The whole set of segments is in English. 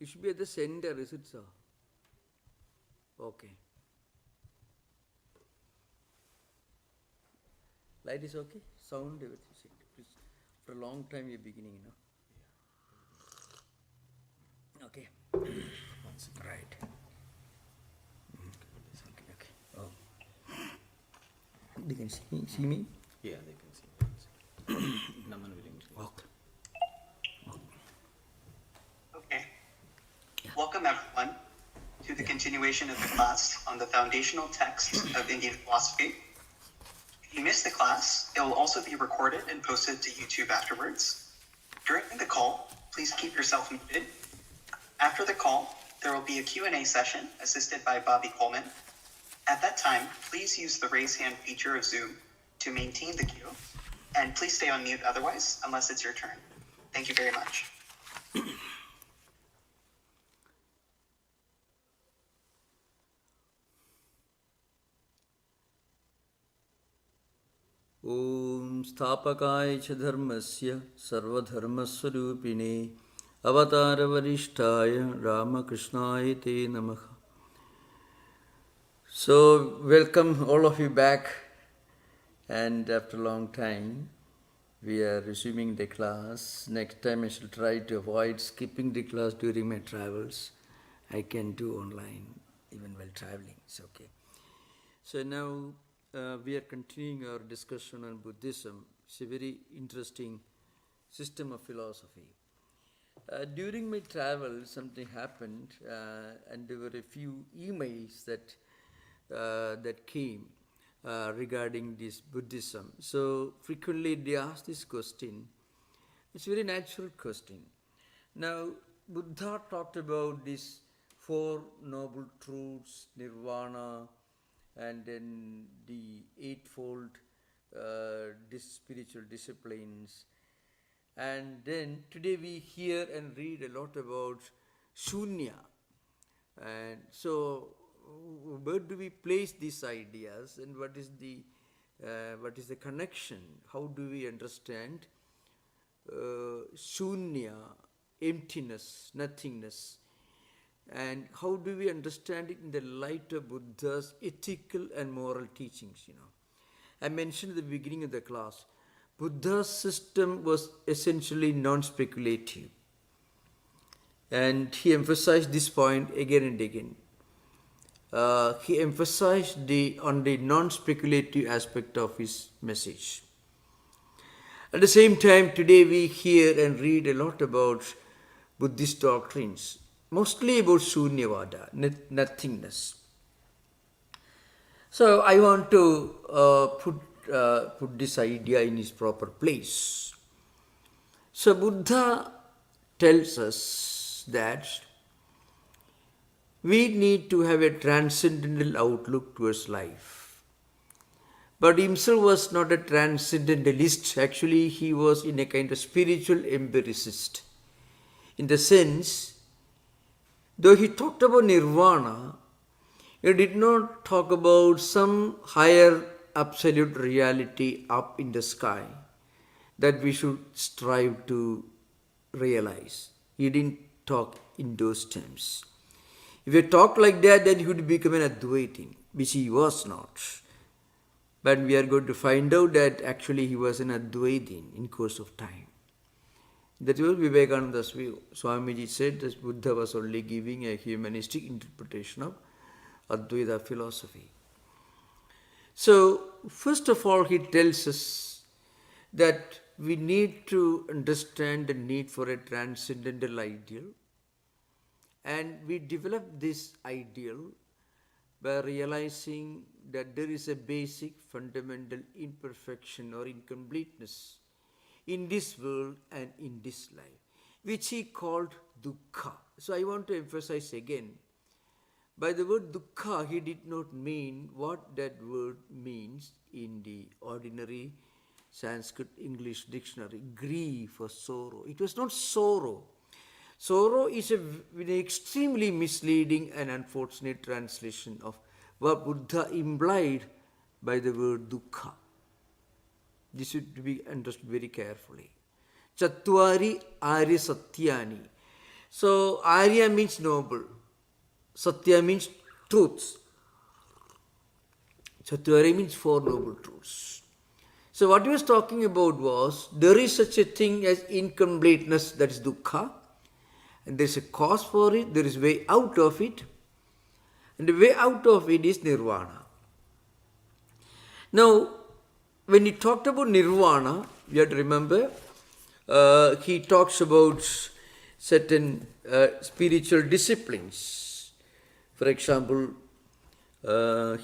It should be at the center, is it so? Okay. Light is okay? Sound, everything. Please. For a long time you're beginning, Okay. Right. Okay. Oh. They can see me? Yeah, they can see. Naman willing to. Okay. Okay. Yeah. Welcome everyone to the continuation of the class on the foundational texts of Indian philosophy. If you missed the class, it will also be recorded and posted to YouTube afterwards. During the call, please keep yourself muted. After the call, there will be a Q&A session assisted by Bobby Coleman. At that time, please use the raise hand feature of Zoom to maintain the queue, and please stay on mute otherwise, unless it's your turn. Thank you very much. Om Sthapakaya cha dharmasya sarvadharmaswarupine avatara varishtaya Ramakrishnaya te namaha. So, welcome all of you back, and after a long time, we are resuming the class. Next time I shall try to avoid skipping the class during my travels. I can do online even while traveling, it's okay. So now we are continuing our discussion on Buddhism. It's a very interesting system of philosophy. During my travel, something happened, and there were a few emails that came regarding this Buddhism. So frequently they ask this question. It's a very natural question. Now, Buddha talked about these four noble truths, nirvana, and then the eightfold spiritual disciplines. And then today we hear and read a lot about Shunya. And so where do we place these ideas, and what is the connection? How do we understand Shunya, emptiness, nothingness? And how do we understand it in the light of Buddha's ethical and moral teachings? I mentioned at the beginning of the class, Buddha's system was essentially non-speculative. And he emphasized this point again and again. He emphasized on the non-speculative aspect of his message. At the same time, today we hear and read a lot about Buddhist doctrines, mostly about Shunyavada, nothingness. So I want to put this idea in its proper place. So Buddha tells us that we need to have a transcendental outlook towards life. But himself was not a transcendentalist. Actually, he was in a kind of spiritual empiricist. In the sense, though he talked about nirvana, he did not talk about some higher absolute reality up in the sky that we should strive to realize. He didn't talk in those terms. If he talked like that, then he would become an Advaitin, which he was not. But we are going to find out that actually he was an Advaitin in course of time. That was Vivekananda's view. Swamiji said that Buddha was only giving a humanistic interpretation of Advaita philosophy. So, first of all, he tells us that we need to understand the need for a transcendental ideal. And we develop this ideal by realizing that there is a basic fundamental imperfection or incompleteness in this world and in this life, which he called dukkha. So I want to emphasize again, by the word dukkha, he did not mean what that word means in the ordinary Sanskrit English dictionary, grief or sorrow. It was not sorrow. Sorrow is an extremely misleading and unfortunate translation of what Buddha implied by the word dukkha. This should be understood very carefully. Chattvari Arya Satyani. So Arya means noble. Satya means truths. Chaturya means four noble truths. So what he was talking about was, there is such a thing as incompleteness, that is dukkha. And there is a cause for it, there is a way out of it. And the way out of it is nirvana. Now, when he talked about nirvana, you have to remember, he talks about certain spiritual disciplines. For example,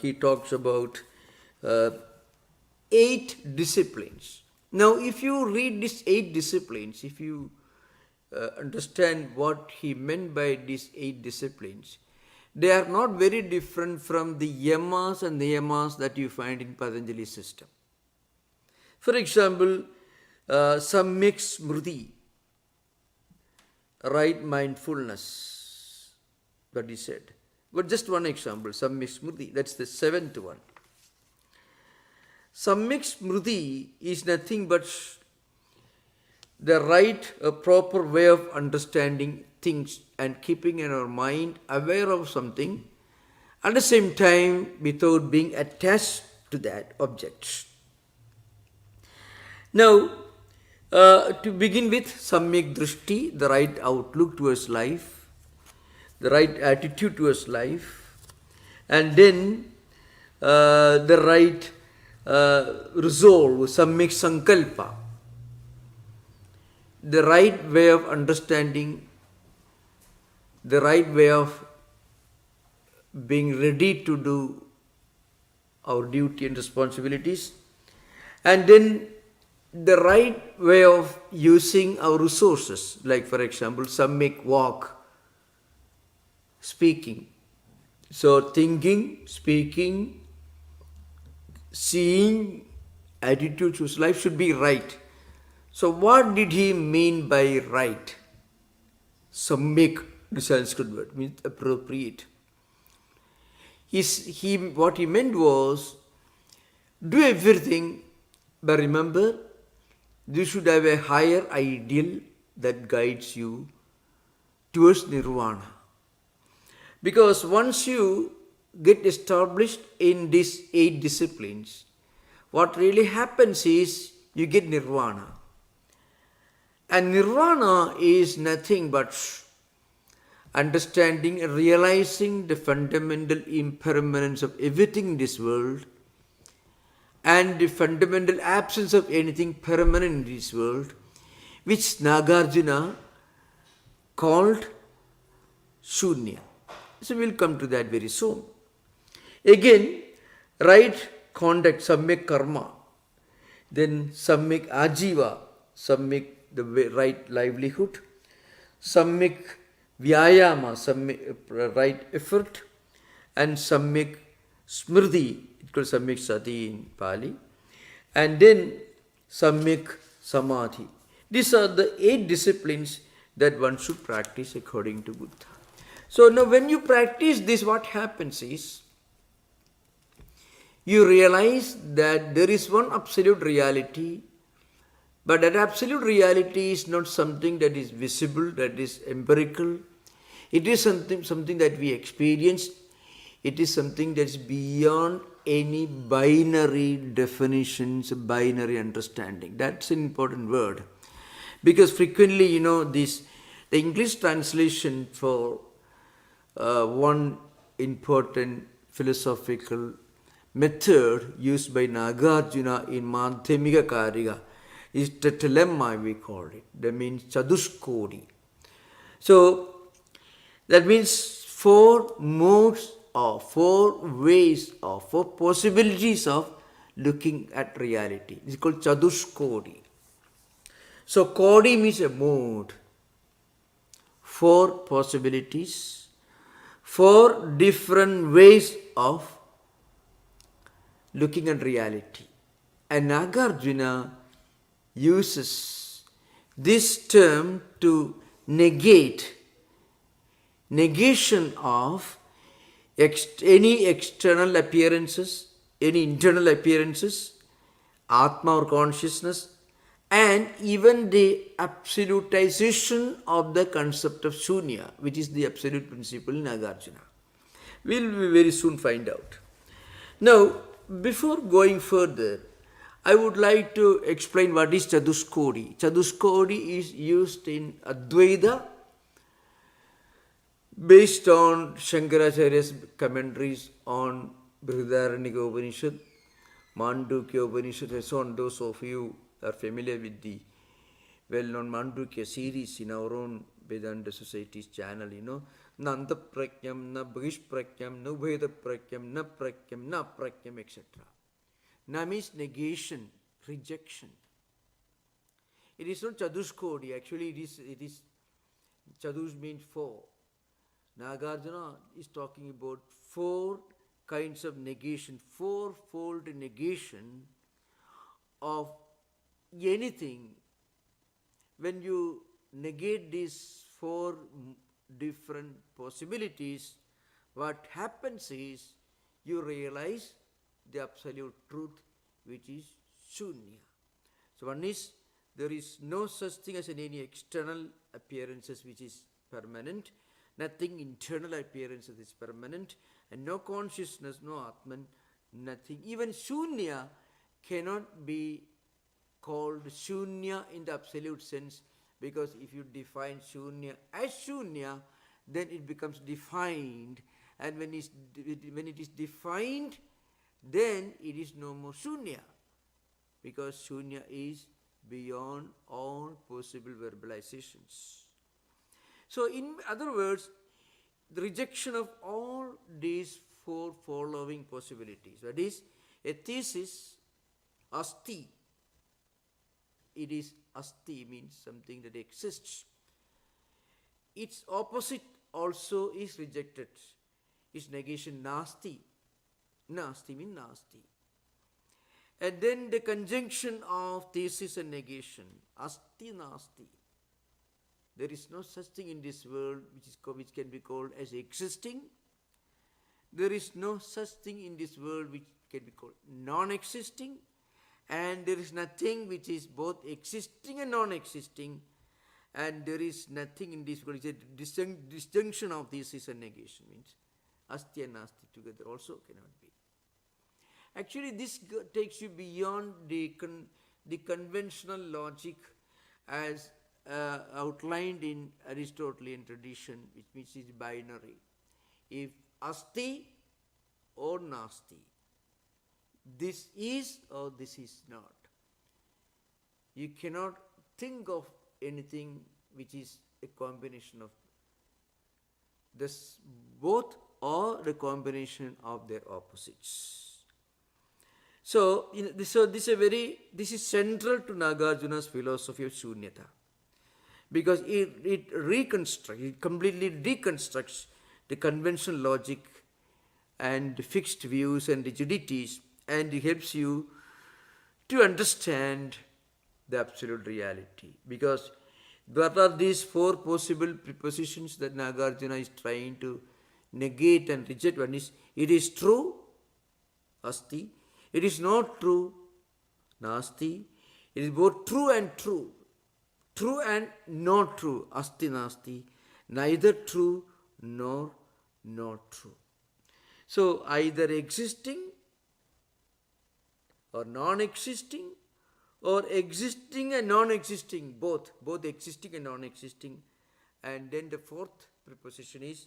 he talks about 8 disciplines. Now, if you read these 8 disciplines, if you understand what he meant by these 8 disciplines, they are not very different from the yamas and niyamas that you find in Patanjali's system. For example, Samyak Smriti, right mindfulness, that he said. But just one example, Samyak Smriti, that's the 7th one. Samyak Smriti is nothing but the right, a proper way of understanding things and keeping in our mind aware of something, at the same time without being attached to that object. Now, to begin with, Samyak Drishti, the right outlook towards life, the right attitude towards life, and then the right resolve, Samyak Sankalpa, the right way of understanding, the right way of being ready to do our duty and responsibilities, and then the right way of using our resources, like for example, Samyak walk, speaking. So thinking, speaking, seeing, attitude towards life should be right. So what did he mean by right? Samyak, the Sanskrit word, means appropriate. What he meant was, do everything, but remember, you should have a higher ideal that guides you towards nirvana. Because once you get established in these 8 disciplines, what really happens is you get nirvana. And nirvana is nothing but understanding and realizing the fundamental impermanence of everything in this world and the fundamental absence of anything permanent in this world, which Nagarjuna called Shunya. So we'll come to that very soon. Again, right conduct, Samyak Karma, then Samyak Ajiva, Samyak the right livelihood, Samyak Vyayama, Samyak right effort, and Samyak Smriti, it called Samyak Sati in Pali, and then Samyak Samadhi. These are the 8 disciplines that one should practice according to Buddha. So now when you practice this, what happens is, you realize that there is one absolute reality, but that absolute reality is not something that is visible, that is empirical. It is something that we experience. It is something that is beyond any binary definitions, binary understanding. That's an important word. Because frequently, the English translation for one important philosophical method used by Nagarjuna in Madhyamika Karika is Tetelemma, we call it. That means Chaduskodi. So that means 4 modes or 4 ways or 4 possibilities of looking at reality. It's called Chaduskodi. So Kodi means a mode. 4 possibilities, 4 different ways of looking at reality. And Nagarjuna uses this term to negation of any external appearances, any internal appearances, Atma or consciousness, and even the absolutization of the concept of Shunya, which is the absolute principle in Nagarjuna. We'll very soon find out. Now, before going further, I would like to explain what is Chaduskodi. Chaduskodi is used in Advaita based on Shankaracharya's commentaries on Brihadaranyaka Upanishad, Mandukya Upanishad, so on. Those of you are familiar with the well-known Mandukya series in our own Vedanta Society's channel, Nanda Prakyam, Na Bhish Prakyam, No Veda Prakyam, Na Prakyam, Na Prakyam, etc. Na means negation, rejection. It is not Chaduskodi, actually it is Chadus means four. Nagarjuna is talking about four kinds of negation, fourfold negation of anything. When you negate these four different possibilities, what happens is you realize the absolute truth, which is Shunya. So one is, there is no such thing as any external appearances which is permanent, nothing internal appearances is permanent, and no consciousness, no Atman, nothing. Even Shunya cannot be called Shunya in the absolute sense, because if you define Shunya as Shunya, then it becomes defined, and when it is defined, then it is no more Shunya, because Shunya is beyond all possible verbalizations. So in other words, the rejection of all these four following possibilities, that is, a thesis, asti, it is asti means something that exists. Its opposite also is rejected. Its negation, nasti. Nasti means nasti. And then the conjunction of thesis and negation, asti nasti. There is no such thing in this world which can be called as existing. There is no such thing in this world which can be called non-existing. And there is nothing which is both existing and non-existing. And there is nothing in this world. It's a disjunction of thesis and negation, means asti and nasti together also cannot be. Actually, this takes you beyond the conventional logic as outlined in Aristotelian tradition, which means it's binary. If asti or nasti, this is or this is not. You cannot think of anything which is a combination of this, both or the combination of their opposites. So this is central to Nagarjuna's philosophy of Shunyata, because it completely reconstructs the conventional logic and fixed views and rigidities, and it helps you to understand the absolute reality. Because what are these four possible prepositions that Nagarjuna is trying to negate and reject? One is, it is true, asti. It is not true, nasti. It is both true and true. True and not true, asti nasti. Neither true nor not true. So either existing or non-existing, or existing and non-existing, both existing and non-existing. And then the fourth preposition is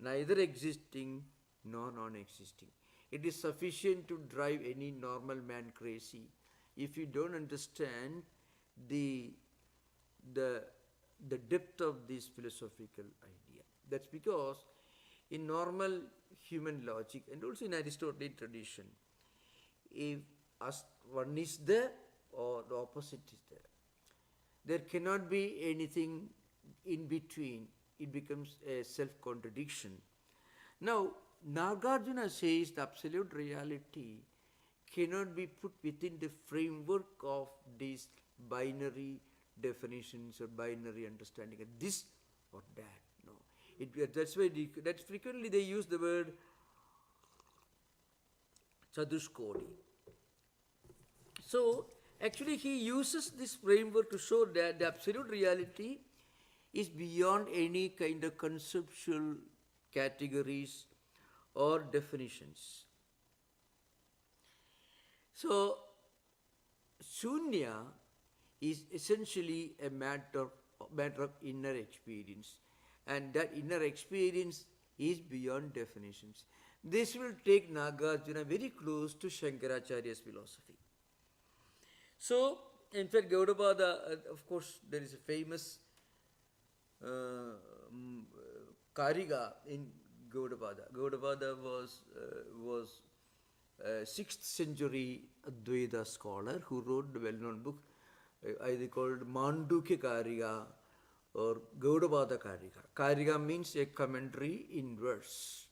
neither existing nor non-existing. It is sufficient to drive any normal man crazy if you don't understand the depth of this philosophical idea. That's because in normal human logic and also in Aristotelian tradition, if one is there or the opposite is there, there cannot be anything in between. It becomes a self-contradiction. Now, Nagarjuna says the absolute reality cannot be put within the framework of these binary definitions or binary understanding of this or that. No, that's why that's frequently they use the word Chaduskodi. So Actually, he uses this framework to show that the absolute reality is beyond any kind of conceptual categories or definitions. So, Shunya is essentially a matter of inner experience, and that inner experience is beyond definitions. This will take Nagarjuna very close to Shankaracharya's philosophy. So, in fact, Gaudapada, of course, there is a famous Kariga in Gaudapada. Gaudapada was a 6th century Advaita scholar who wrote the well-known book either called Mandukya Kariga or Gaudapada Kariga. Kariga means a commentary in verse.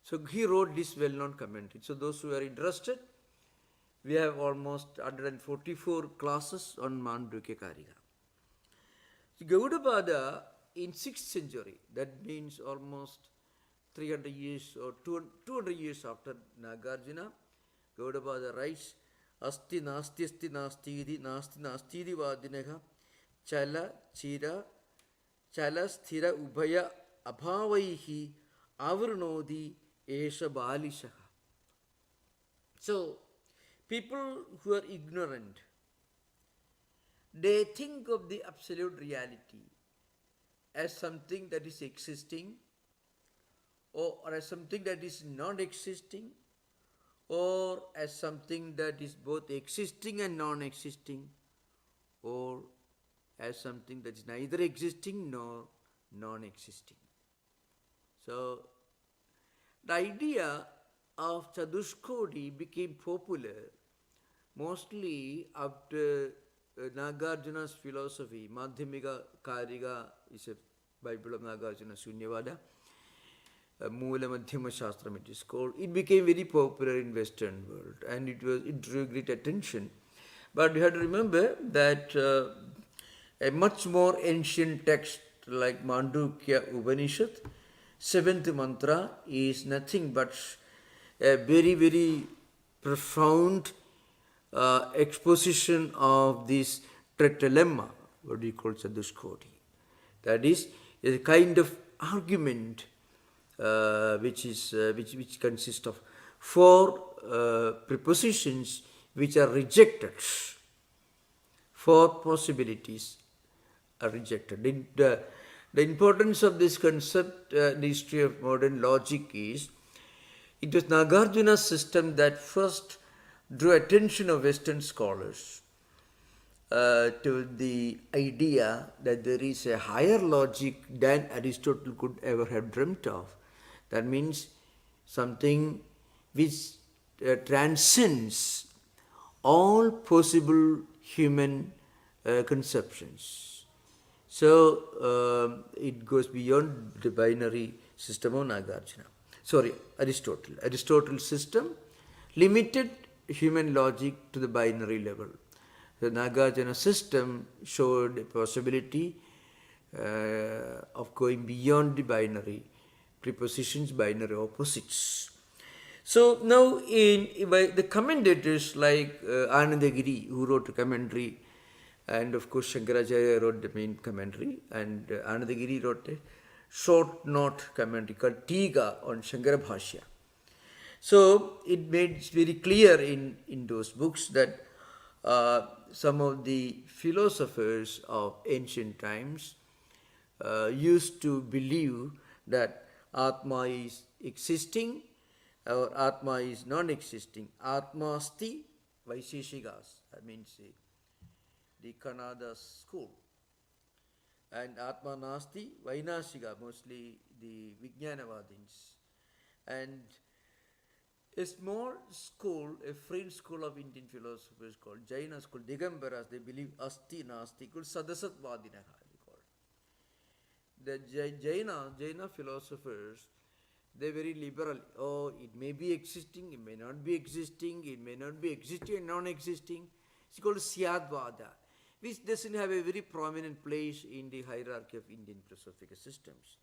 So he wrote this well-known commentary. So those who are interested, we have almost 144 classes on Mandukya Kariga. So Gaudapada in 6th century, that means almost 300 years or 200 years after Nagarjuna, Gaudapada writes, Asti nasti iti vadineha chala sthira ubhaya abhavaihi avrunodi esha balishaha. So, people who are ignorant, they think of the absolute reality as something that is existing or as something that is non-existing or as something that is both existing and non-existing or as something that is neither existing nor non-existing. So, the idea of Chadushkodi became popular mostly after Nagarjuna's philosophy. Madhyamika Kariga is a Bible of Nagarjuna, Shunyavada. Moola Madhyama Shastram it is called. It became very popular in Western world and it drew great attention. But you have to remember that a much more ancient text like Mandukya Upanishad, 7th mantra is nothing but a very, very profound exposition of this trilemma, what we call Chadushkodi. That is a kind of argument which consists of 4 prepositions which are rejected. 4 possibilities are rejected. The importance of this concept in the history of modern logic is, it was Nagarjuna's system that first drew attention of Western scholars to the idea that there is a higher logic than Aristotle could ever have dreamt of. That means something which transcends all possible human conceptions. So it goes beyond the binary system of Nagarjuna. Aristotle. Aristotle's system limited human logic to the binary level. The Nagarjuna system showed a possibility of going beyond the binary prepositions, binary opposites. So now by the commentators like Anandagiri, who wrote a commentary, and of course Shankaracharya wrote the main commentary, and Anandagiri wrote a short note commentary called Tiga on Shankara Bhashya. So it made very clear in those books that some of the philosophers of ancient times used to believe that Atma is existing or Atma is non-existing. Atma asti Vaisheshikas, that means the Kannada school. And Atma nasti Vainashika, mostly the Vijnanavadins. And a small school, a fringe school of Indian philosophers called Jaina school, Digambaras, they believe asti nasti, called Sadasatvadinaha. The Jaina philosophers, they are very liberal. Oh, it may be existing, it may not be existing, it may not be existing and non-existing. It's called Syadvada, which doesn't have a very prominent place in the hierarchy of Indian philosophical systems.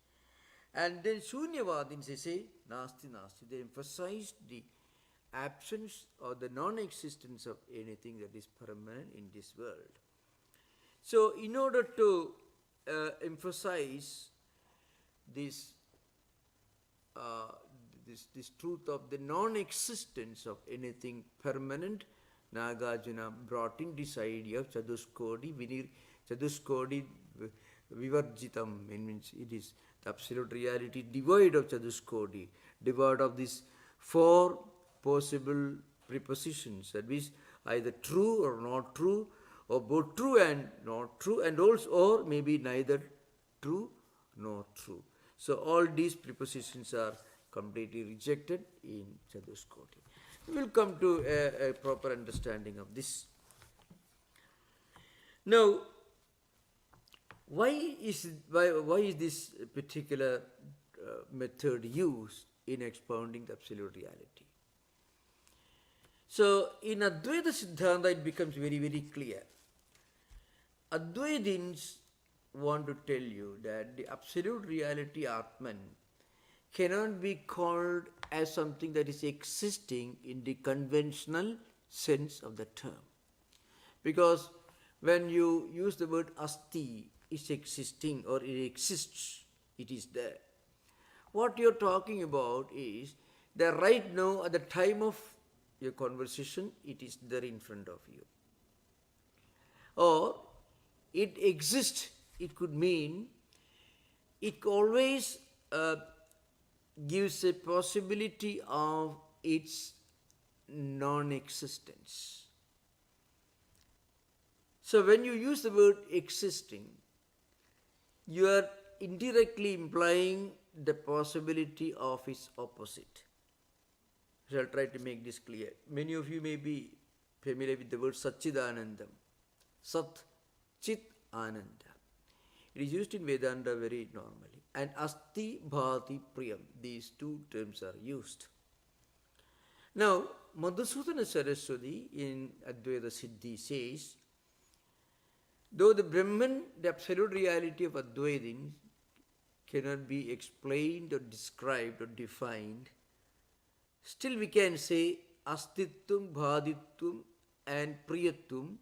And then Shunyavadins, they say, nasti nasti. They emphasized the absence or the non-existence of anything that is permanent in this world. So, in order to emphasize this, this truth of the non-existence of anything permanent, Nagarjuna brought in this idea of Chaduskodi Vivarjitam, means it is the absolute reality devoid of Chaduskodi, devoid of these four possible prepositions, that means either true or not true, or both true and not true, and also, or maybe neither true nor true. So all these prepositions are completely rejected in Chaduskodi. We will come to a proper understanding of this. Now, why is this particular method used in expounding the absolute reality? So, in Advaita Siddhanta, it becomes very, very clear. Advaitins want to tell you that the absolute reality, Atman, cannot be called as something that is existing in the conventional sense of the term. Because when you use the word asti, it's existing or it exists, it is there. What you're talking about is that right now, at the time of your conversation, it is there in front of you. Or it exists, it could mean it always gives a possibility of its non-existence. So when you use the word existing, you are indirectly implying the possibility of its opposite. So I'll try to make this clear. Many of you may be familiar with the word Satchidanandam. Sat, Chit, Ananda. It is used in Vedanta very normally. And Asti, Bhati, Priyam. These two terms are used. Now, Madhusudana Saraswati in Advaita Siddhi says, though the Brahman, the absolute reality of Advaitin, cannot be explained or described or defined, still we can say Astitvam, Bhaditvam and Priyatvam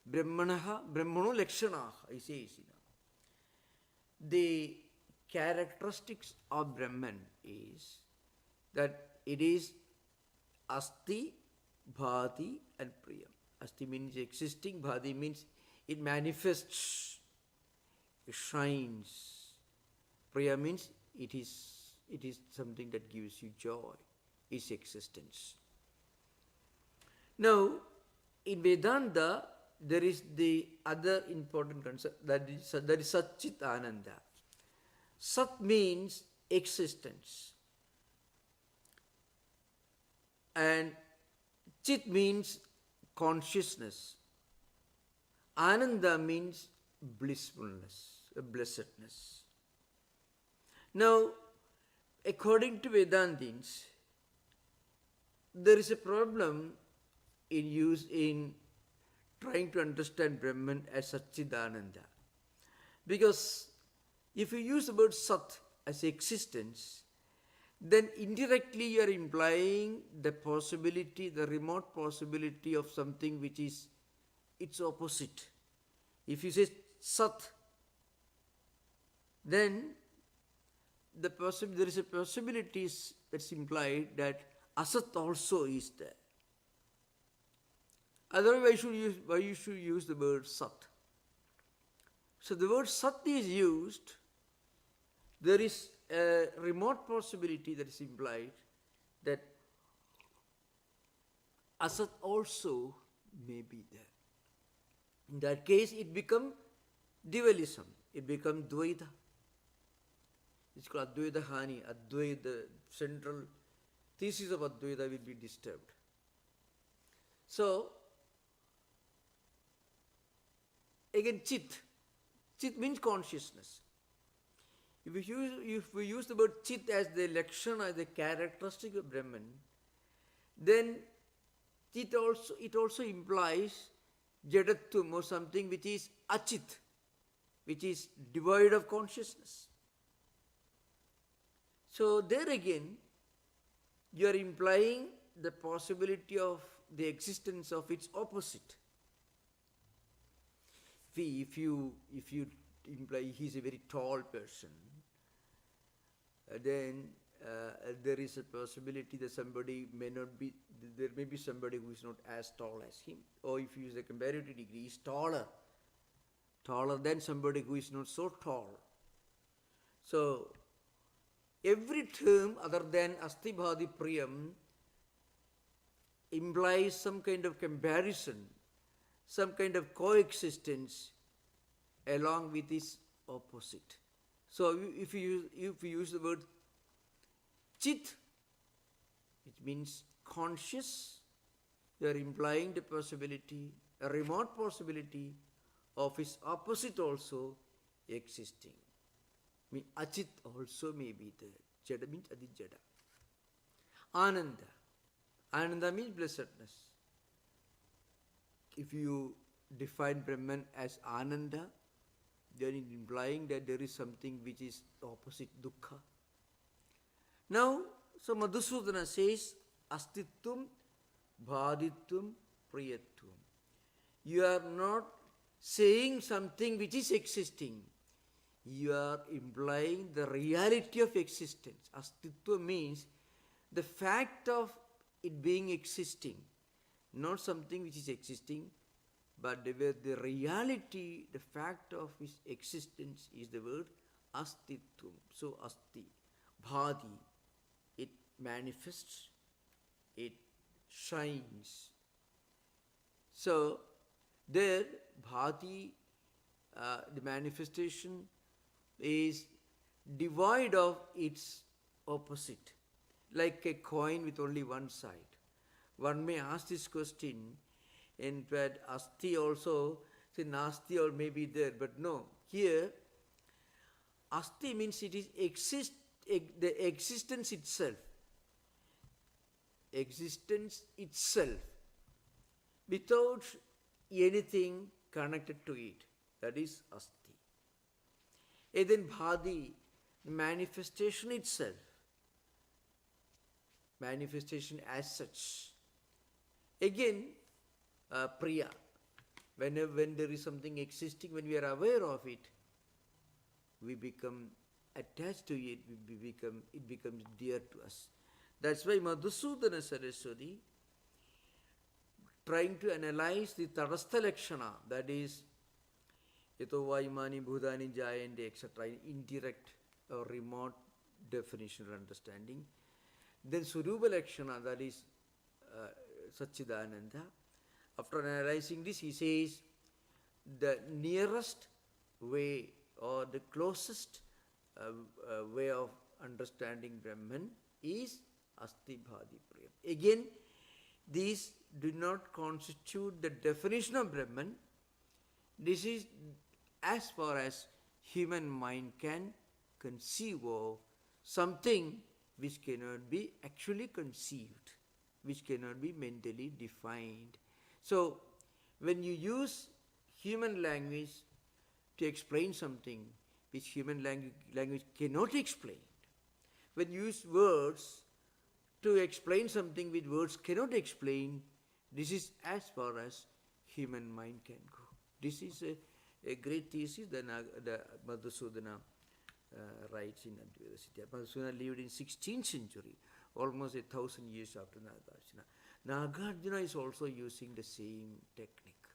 Brahmano Lakshanaha, he says. The characteristics of Brahman is that it is Asti, Bhati and Priyam. Asti means existing, Bhati means it manifests, it shines. Priya means it is something that gives you joy, its existence. Now, in Vedanta, there is the other important concept, that is Satchit Ananda. Sat means existence, and Chit means consciousness. Ananda means blissfulness, blessedness. Now, according to Vedantins, there is a problem in trying to understand Brahman as Satchidananda. Because if you use the word Sat as existence, then indirectly you are implying the possibility, the remote possibility of something which is its opposite. If you say Sat, then there is a possibility that's implied that Asat also is there. Otherwise, why you should use the word Sat? So the word Sat is used. There is a remote possibility that is implied that Asat also may be there. In that case, it becomes dualism. It becomes Dvaita. It's called Advaita Hani. Advaita, the central thesis of Advaita will be disturbed. So, again, Chit. Chit means consciousness. If we use the word Chit as the Lakshana, as the characteristic of Brahman, then it also implies Jadatvam, or something which is Achit, which is devoid of consciousness. So there again, you are implying the possibility of the existence of its opposite. If you imply he is a very tall person, then there is a possibility that somebody may not be, there may be somebody who is not as tall as him. Or if you use a comparative degree, he is taller than somebody who is not so tall. So, every term other than asti bhadi priyam implies some kind of comparison, some kind of coexistence along with its opposite. So if you use the word chit, it means conscious, you are implying the possibility, a remote possibility of its opposite also existing. I mean, achit also may be there. Jada means adijada. Ananda. Ananda means blessedness. If you define Brahman as Ananda, then it implying that there is something which is opposite dukkha. Now, so Madhusudana says, Astitvam, Bhaditvam, Priyatvam. You are not saying something which is existing. You are implying the reality of existence. Astitva means the fact of it being existing, not something which is existing, but the reality, the fact of its existence is the word astitvam. So asti, bhadi, it manifests, it shines. So there, bhadi, the manifestation is devoid of its opposite, like a coin with only one side. One may ask this question, in fact, asti also, say nasti or may be there, but no. Here, asti means it is the existence itself. Existence itself, without anything connected to it. That is asti. And then bhadi, manifestation itself. Manifestation as such. Again, priya. When there is something existing, when we are aware of it, we become attached to it, it becomes dear to us. That's why Madhusudana Saraswati, trying to analyze the tadastha lakshana, that is, yato vaimani bhudani jayante, etc., indirect or remote definition or understanding. Then Surupa lakshana, that is Satchidananda. After analyzing this, he says the nearest way or the closest way of understanding Brahman is Asti Bhadi Priyam. Again, these do not constitute the definition of Brahman. This is as far as human mind can conceive of something which cannot be actually conceived, which cannot be mentally defined. So, when you use human language to explain something which human language cannot explain, when you use words to explain something which words cannot explain, this is as far as human mind can go. This is a great thesis that Madhusudana writes in Advaita. Madhusudana lived in 16th century, almost 1,000 years after Nagarjuna. Nagarjuna is also using the same technique.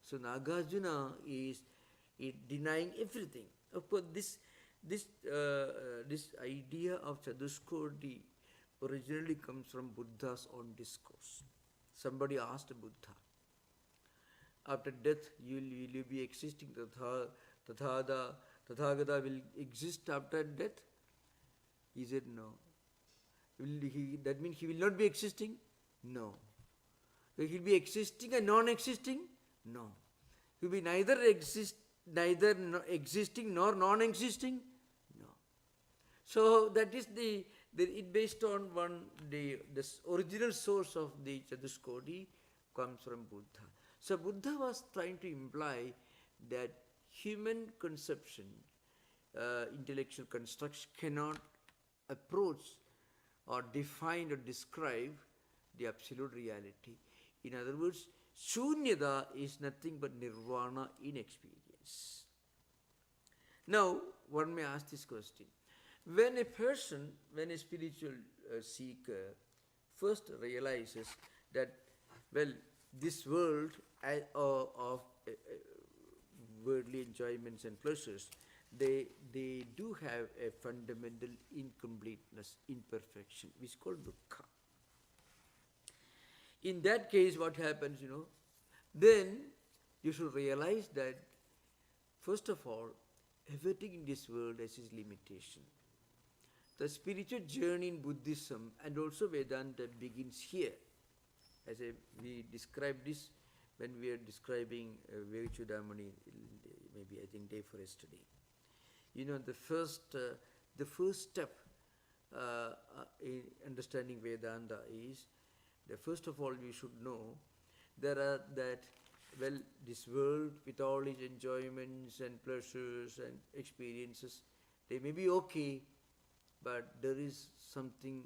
So Nagarjuna is denying everything. Of course, this idea of Chatuskodhi originally comes from Buddha's own discourse. Somebody asked Buddha, after death, will you be existing? Tathagata will exist after death? He said no. That means he will not be existing? No. So he will be existing and non-existing? No. He will be neither existing nor non-existing? No. So that is it based on this original source of the Chatuskodhi comes from Buddha. So Buddha was trying to imply that human conception, intellectual construction cannot approach or define or describe the absolute reality. In other words, Shunyada is nothing but nirvana in experience. Now, one may ask this question. When a person, when a spiritual seeker first realizes that, well, this world of worldly enjoyments and pleasures, they do have a fundamental incompleteness, imperfection, which is called dukkha. In that case, what happens, then you should realize that, first of all, everything in this world has its limitation. The spiritual journey in Buddhism and also Vedanta begins here. As we described this when we are describing Vivekchudamani, maybe I think day for yesterday. The first step in understanding Vedanta is that first of all you should know this world with all its enjoyments and pleasures and experiences, they may be okay, but there is something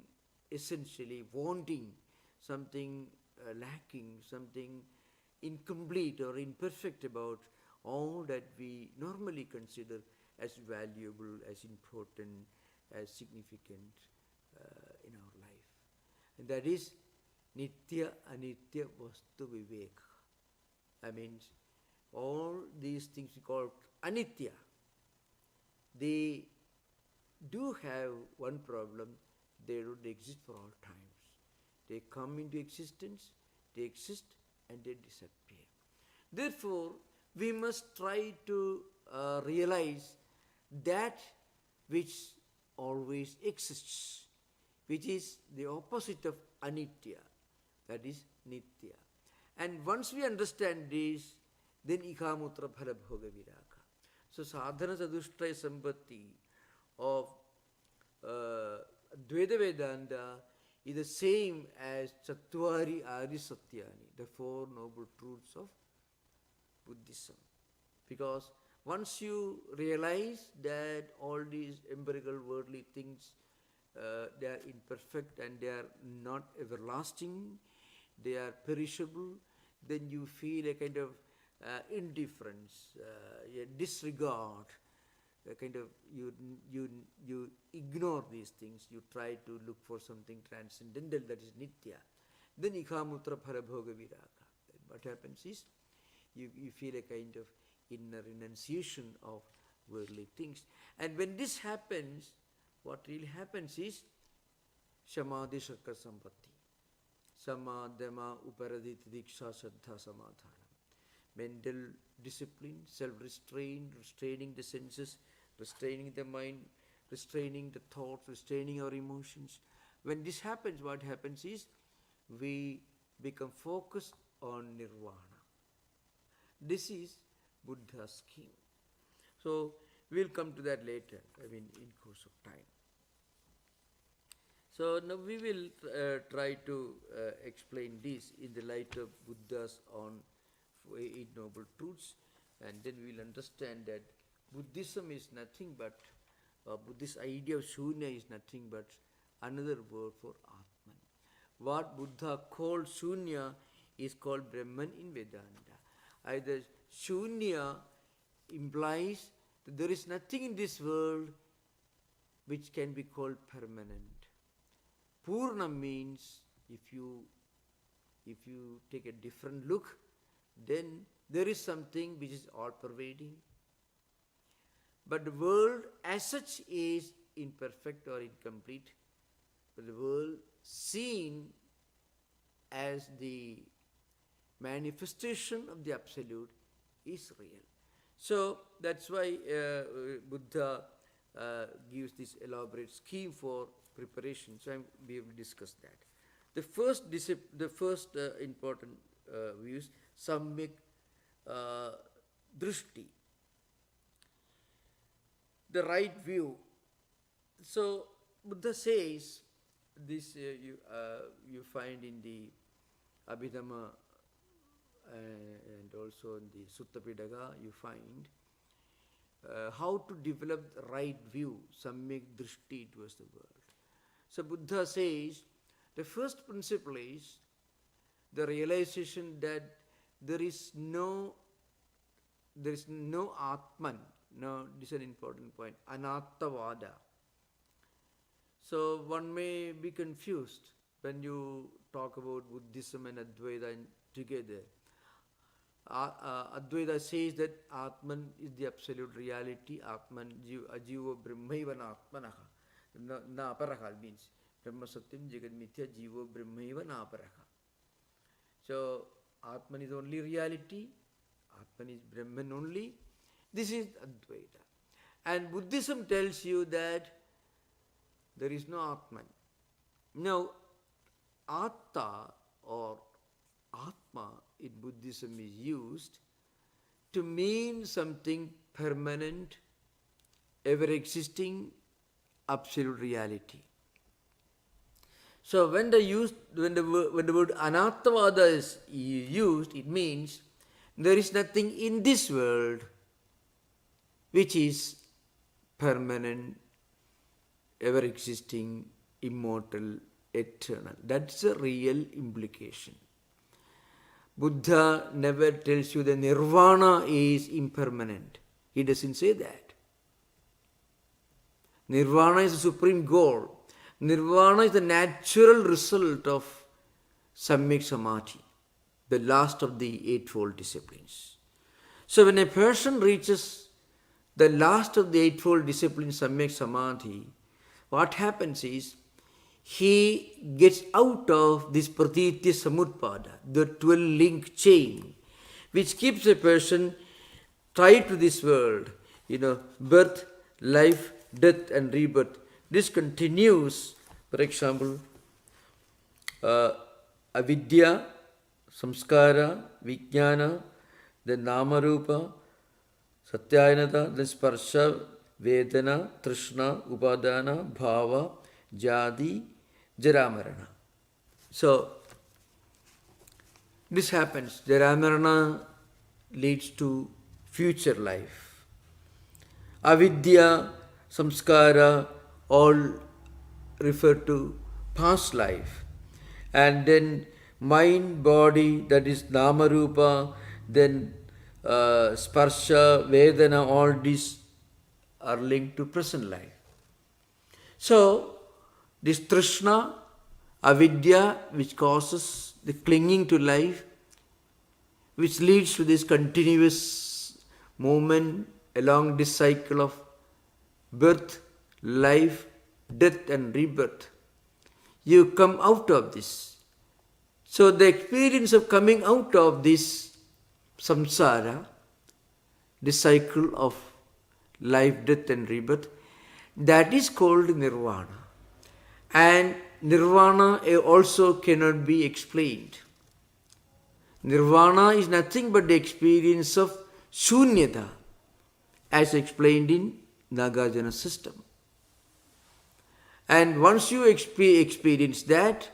essentially wanting, something lacking, something incomplete or imperfect about all that we normally consider as valuable, as important, as significant in our life. And that is Nitya Anitya Vastu Viveka. I mean, all these things we call Anitya, they do have one problem: they don't exist for all times. They come into existence, they exist, and they disappear. Therefore, we must try to realize that which always exists, which is the opposite of anitya, that is nitya. And once we understand this, then ikamutra phala bhoga viraka. So sadhana sadushtaya sambatti of Advaita Vedanta is the same as Chattvari Adi Satyani, the four noble truths of Buddhism. Because once you realize that all these empirical worldly things, they are imperfect and they are not everlasting, they are perishable, then you feel a kind of indifference, a disregard, a kind of you ignore these things, you try to look for something transcendental, that is nitya. Then ikamutra parabhoga viraka. Then what happens is you feel a kind of inner renunciation of worldly things. And when this happens, what really happens is samadhi shakka sampatti, samadhyama uparadita diksha saddha samadhanam. Mental discipline, self-restraint, restraining the senses, restraining the mind, restraining the thoughts, restraining our emotions. When this happens, what happens is we become focused on nirvana. This is Buddha's scheme. So we'll come to that later, in course of time. So now we will try to explain this in the light of Buddha's own Eight Noble Truths, and then we will understand that Buddhism is nothing but, Buddhist idea of Shunya is nothing but another word for Atman. What Buddha called Shunya is called Brahman in Vedanta. Either Shunya implies that there is nothing in this world which can be called permanent. Purna means if you take a different look, then there is something which is all-pervading. But the world as such is imperfect or incomplete. But the world seen as the manifestation of the Absolute is real. So that's why Buddha gives this elaborate scheme for preparation. So we will discuss that. The first important view is Samyak Drishti, the right view. So Buddha says this, you find in the Abhidhamma and also in the Sutta Pitaka, you find how to develop the right view, Samyak Drishti towards the world. So Buddha says The first principle is the realization that there is no Atman. No, this is an important point. Anattavada. So one may be confused when you talk about Buddhism and Advaita together. Advaita says that Atman is the absolute reality. Atman, Ajiva Brahmaiva Atmanaha. Na Aparaha means Brahma Satyam Jagat Mithya Jiva Brahmaiva na Aparaha. So Atman is only reality. Atman is Brahman only. This is Advaita. And Buddhism tells you that there is no Atman. Now, Atta or Atma in Buddhism is used to mean something permanent, ever-existing, absolute reality. So when the word Anattavada is used, it means there is nothing in this world which is permanent, ever-existing, immortal, eternal. That's a real implication. Buddha never tells you that nirvana is impermanent. He doesn't say that. Nirvana is the supreme goal. Nirvana is the natural result of Samyak Samadhi, the last of the Eightfold Disciplines. So when a person reaches the last of the Eightfold Disciplines, Samyak Samadhi, what happens is he gets out of this Pratitya Samutpada, the 12-link chain, which keeps a person tied to this world. Birth, life, death and rebirth. This continues, for example, avidya, samskara, vijnana, then namarupa, satyayanata, then sparsha, vedana, trishna, upadana, bhava, jadi, jaramarana. So, this happens. Jaramarana leads to future life. Avidya, samskara, all refer to past life. And then mind, body, that is namarupa, then sparsha, vedana, all these are linked to present life. So, this trishna, avidya, which causes the clinging to life, which leads to this continuous movement along this cycle of birth, life, death and rebirth. You come out of this. So the experience of coming out of this samsara, this cycle of life, death and rebirth, that is called nirvana. And nirvana also cannot be explained. Nirvana is nothing but the experience of Shunyavada, as explained in Nagarjuna system. And once you experience that,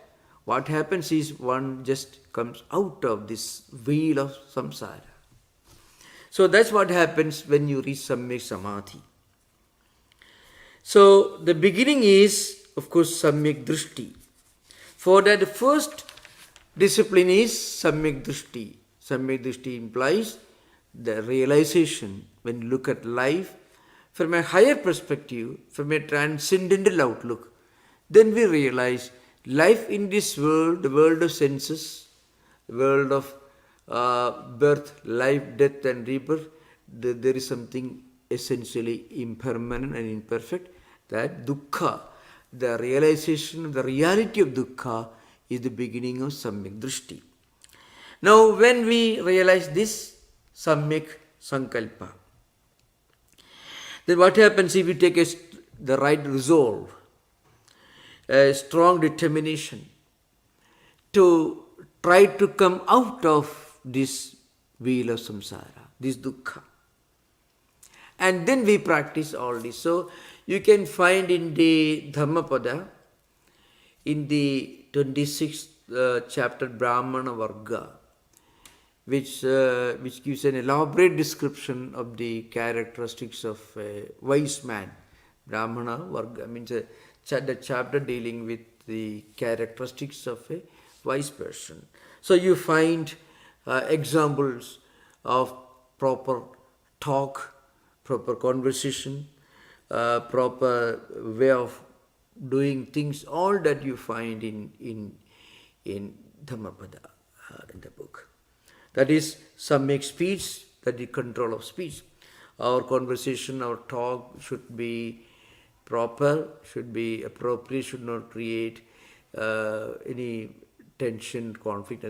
what happens is one just comes out of this wheel of samsara. So that's what happens when you reach Samyak Samadhi. So the beginning is, of course, Samyak Drishti. For that, the first discipline is Samyak Drishti. Samyak Drishti implies the realization when you look at life from a higher perspective, from a transcendental outlook. Then we realize life in this world, the world of senses, the world of birth, life, death and rebirth, there is something essentially impermanent and imperfect, that dukkha, the realization of the reality of dukkha, is the beginning of Samyak Drishti. Now when we realize this Samyak Sankalpa, then what happens if we take the right resolve, a strong determination to try to come out of this wheel of samsara, this dukkha. And then we practice all this. So you can find in the Dhammapada, in the 26th chapter, Brahmana Varga, which gives an elaborate description of the characteristics of a wise man. Brahmana Varga means the chapter dealing with the characteristics of a wise person. So you find examples of proper talk, proper conversation, proper way of doing things, all that you find in Dhammapada, in the book. That is samyak speech, that is control of speech. Our conversation, our talk should be proper, should be appropriate, should not create any tension, conflict.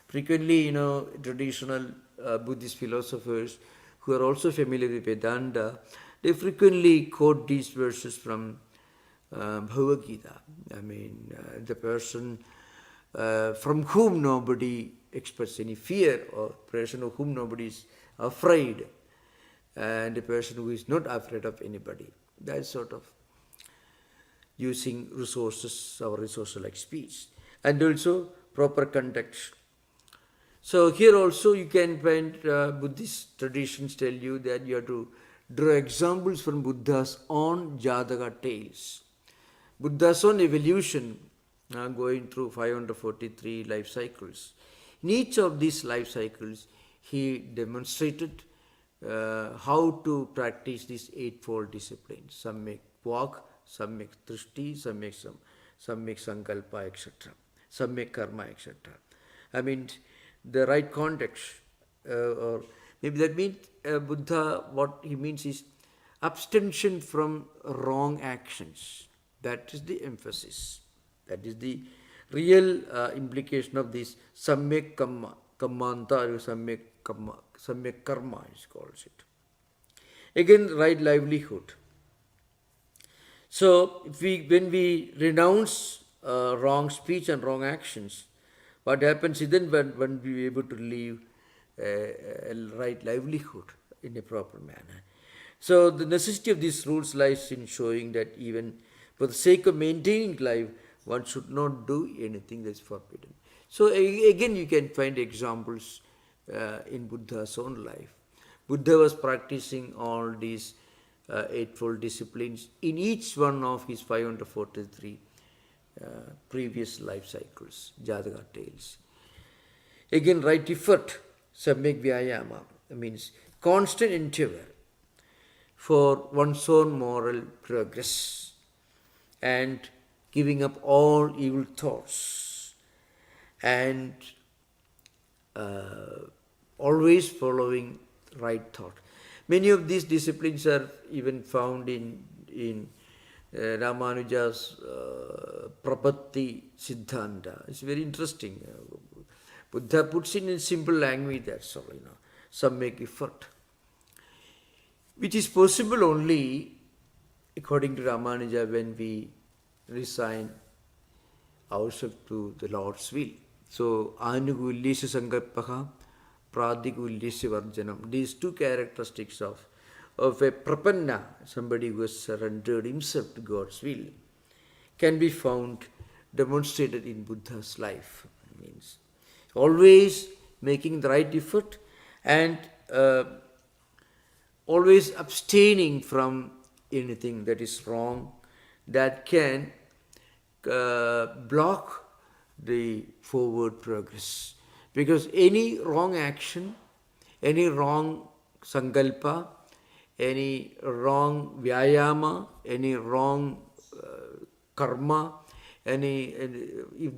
Frequently, traditional Buddhist philosophers who are also familiar with Vedanta, they frequently quote these verses from Bhagavad Gita. I mean, the person from whom nobody expresses any fear, or person of whom nobody is afraid, and a person who is not afraid of anybody. That sort of using resources, our resources like speech, and also proper context. So here also you can find Buddhist traditions tell you that you have to draw examples from Buddha's own Jataka tales. Buddha's own evolution, going through 543 life cycles. In each of these life cycles, he demonstrated how to practice these eightfold disciplines. Samyak walk, samyak drishti, samyak sankalpa, etc. Samyak karma, etc. I mean, the right context, or maybe that means Buddha, what he means is abstention from wrong actions. That is the emphasis. That is the real implication of this samyak kammanta or samyak karma is called it. Again, right livelihood. So, when we renounce wrong speech and wrong actions, what happens is then when we are able to live a right livelihood in a proper manner. So the necessity of these rules lies in showing that even for the sake of maintaining life, one should not do anything that is forbidden. So again, you can find examples in Buddha's own life. Buddha was practicing all these eightfold disciplines in each one of his 543 previous life cycles, Jataka tales. Again, right effort, samyak vyayama, means constant endeavor for one's own moral progress and giving up all evil thoughts and always following right thought. Many of these disciplines are even found in Ramanuja's Prapatti Siddhanta. It's very interesting. Buddha puts it in simple language, that's all, samyak effort, which is possible only, according to Ramanuja, when we resign ourselves to the Lord's will. So, anugulyasya sankalpaha, pradigulyasya varjanam. These two characteristics of a prapanna, somebody who has surrendered himself to God's will, can be found demonstrated in Buddha's life. It means always making the right effort and always abstaining from anything that is wrong, that can block the forward progress. Because any wrong action, any wrong sankalpa, any wrong vyayama, any wrong karma, if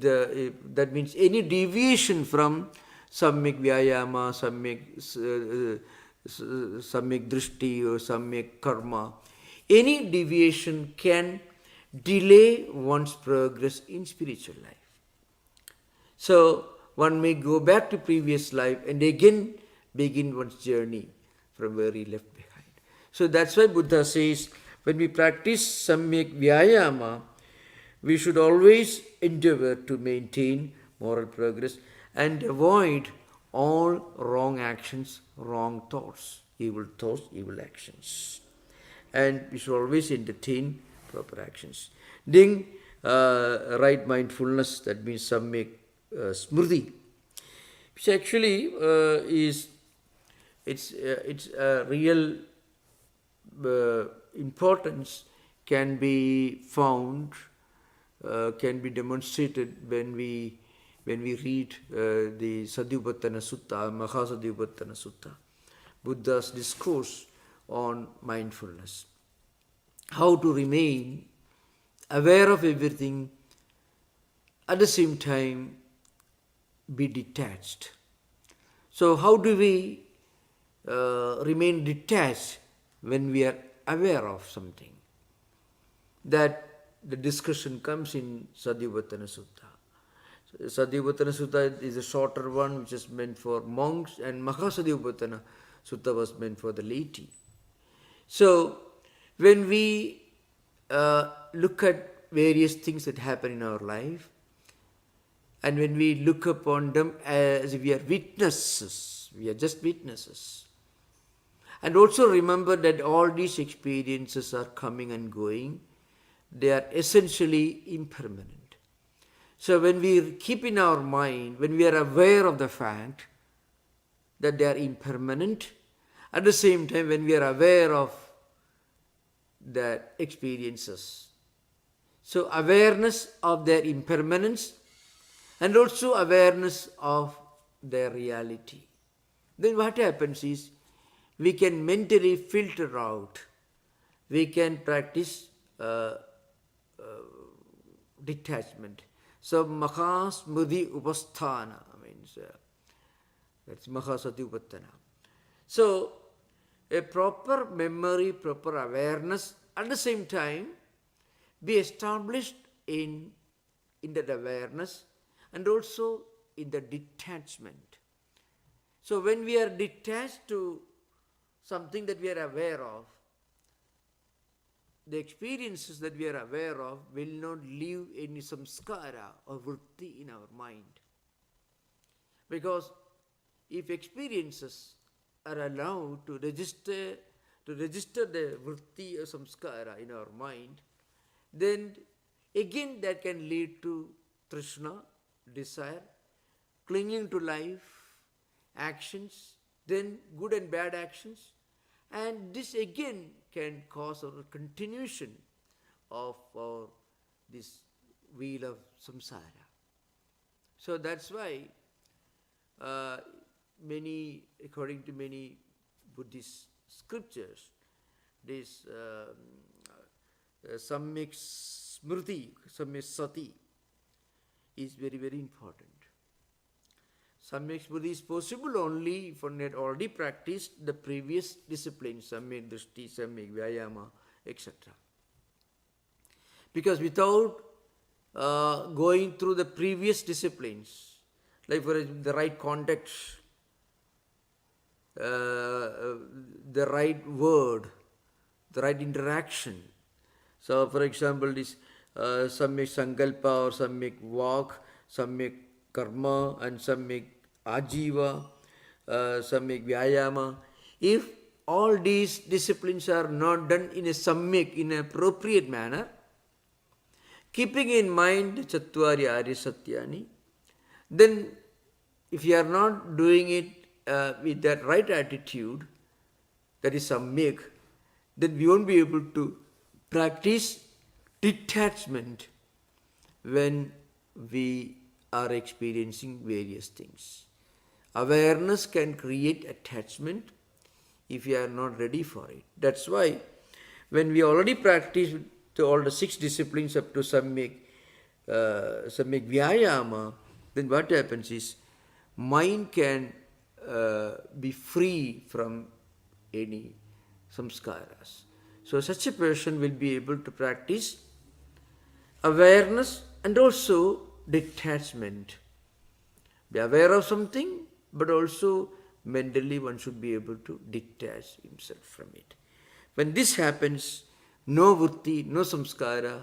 that means any deviation from samyak vyayama, samyak drishti or samyak karma, any deviation can delay one's progress in spiritual life. So one may go back to previous life and again begin one's journey from where he left behind. So that's why Buddha says, when we practice samyak vyayama, we should always endeavor to maintain moral progress and avoid all wrong actions, wrong thoughts, evil actions. And we should always entertain proper actions. Then right mindfulness, that means samyak smriti, which actually is its real importance can be found, can be demonstrated when we read the Satyupattana Sutta, Mahasatyupattana Sutta, Buddha's discourse on mindfulness. How to remain aware of everything, at the same time be detached. So how do we remain detached when we are aware of something? That the discussion comes in Satyupattana Sutta. Satyupattana Sutta is a shorter one which is meant for monks, and Mahasatyupattana Sutta was meant for the laity. So when we look at various things that happen in our life, and when we look upon them as if we are witnesses, we are just witnesses. And also remember that all these experiences are coming and going. They are essentially impermanent. So when we keep in our mind, when we are aware of the fact that they are impermanent, at the same time when we are aware of the experiences, so awareness of their impermanence and also awareness of their reality, then what happens is we can mentally filter out, we can practice detachment. So Mahasmriti Upasthana means that's Mahasatyupattana. So a proper memory, proper awareness, at the same time be established in that awareness and also in the detachment. So when we are detached to something that we are aware of, the experiences that we are aware of will not leave any samskara or vritti in our mind. Because if experiences are allowed to register the vritti or samskara in our mind, then again that can lead to trishna, desire, clinging to life, actions, then good and bad actions, and this again can cause a continuation of this wheel of samsara. So that's why according to many Buddhist scriptures, this Samyak Smriti, Samyak Sati is very, very important. Samyak Smriti is possible only if one had already practiced the previous disciplines, Samyak Drishti, Samyak Vyayama, etc. Because without going through the previous disciplines, like for the right context, the right word, the right interaction. So for example, this Samyak Sankalpa or Samyak Vak, Samyak Karma and Samyak Ajiva, Samyak Vyayama. If all these disciplines are not done in a samyak, in an appropriate manner, keeping in mind Chattvari Arya Satyani, then if you are not doing it with that right attitude, that is samyak, then we won't be able to practice detachment when we are experiencing various things. Awareness can create attachment if you are not ready for it. That's why when we already practice all the 6 disciplines up to Samyak Vyayama, then what happens is mind can be free from any samskaras. So such a person will be able to practice awareness and also detachment. Be aware of something, but also mentally one should be able to detach himself from it. When this happens, no vritti, no samskara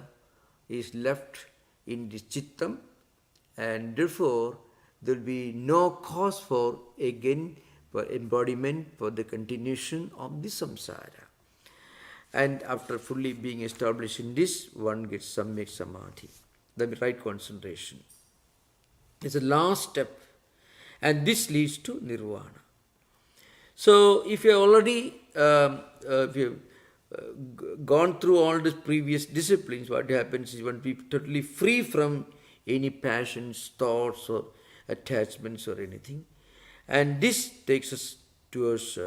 is left in the chittam, and therefore there will be no cause for embodiment, for the continuation of the samsara. And after fully being established in this, one gets samyak samadhi, the right concentration. It's the last step, and this leads to nirvana. So if you already gone through all the previous disciplines, what happens is one people totally free from any passions, thoughts, or attachments or anything, and this takes us towards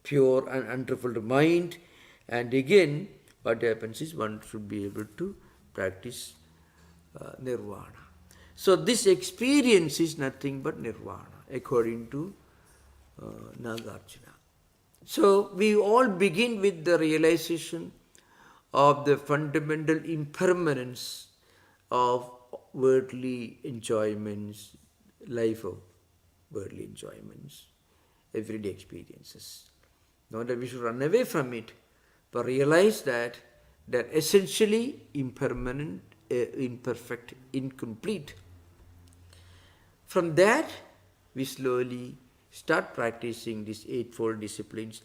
pure and unruffled mind. And again, what happens is one should be able to practice nirvana. So this experience is nothing but nirvana, according to Nagarjuna. So we all begin with the realization of the fundamental impermanence of worldly enjoyments, life of worldly enjoyments, everyday experiences. Not that we should run away from it, but realize that they're essentially impermanent, imperfect, incomplete. From that, we slowly start practicing these eightfold disciplines.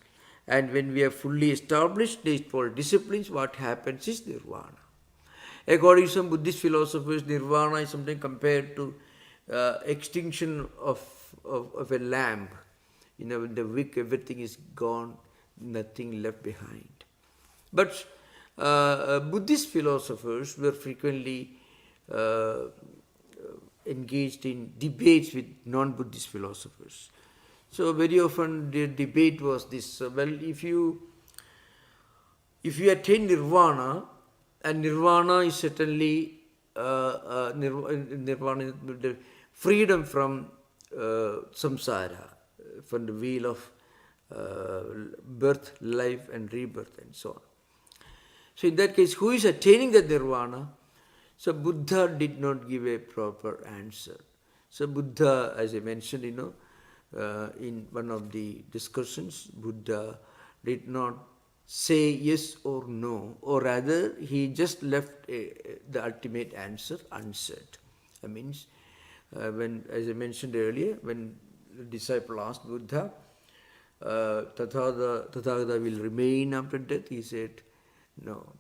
And when we have fully established the eightfold disciplines, what happens is nirvana. According to some Buddhist philosophers, nirvana is something compared to extinction of a lamp. When the wick, everything is gone, nothing left behind. But Buddhist philosophers were frequently engaged in debates with non-Buddhist philosophers. So very often the debate was this: well, if you attain nirvana, and nirvana is certainly nirvana, the freedom from samsara, from the wheel of birth, life, and rebirth, and so on. So in that case, who is attaining the nirvana? So Buddha did not give a proper answer. So Buddha, as I mentioned, in one of the discussions, Buddha did not say yes or no, or rather he just left the ultimate answer unsaid. That means, when, as I mentioned earlier, when the disciple asked Buddha, Tathagata will remain after death, he said, no.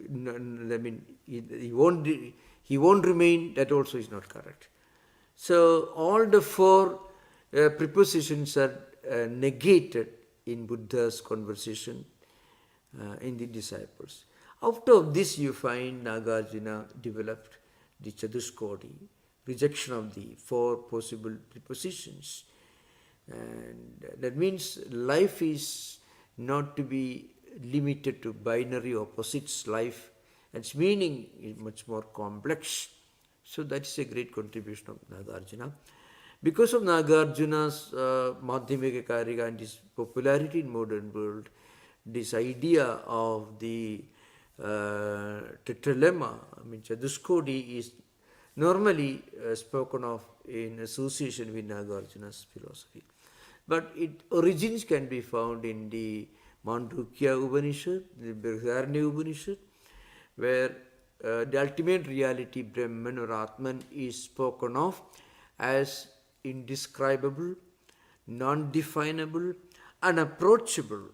No, I mean, he won't remain, that also is not correct. So all the four prepositions are negated in Buddha's conversation in the disciples. Out of this you find Nagarjuna developed the Chatuskodhi, rejection of the four possible prepositions. And that means life is not to be limited to binary opposites. Life, its meaning is much more complex. So that is a great contribution of Nagarjuna. Because of Nagarjuna's Madhyamika Karika and his popularity in modern world, this idea of the tetralemma, Chatuskodhi, is normally spoken of in association with Nagarjuna's philosophy. But its origins can be found in the Mandukya Upanishad, the Brihadaranyaka Upanishad, where the ultimate reality, Brahman or Atman, is spoken of as indescribable, non-definable, unapproachable.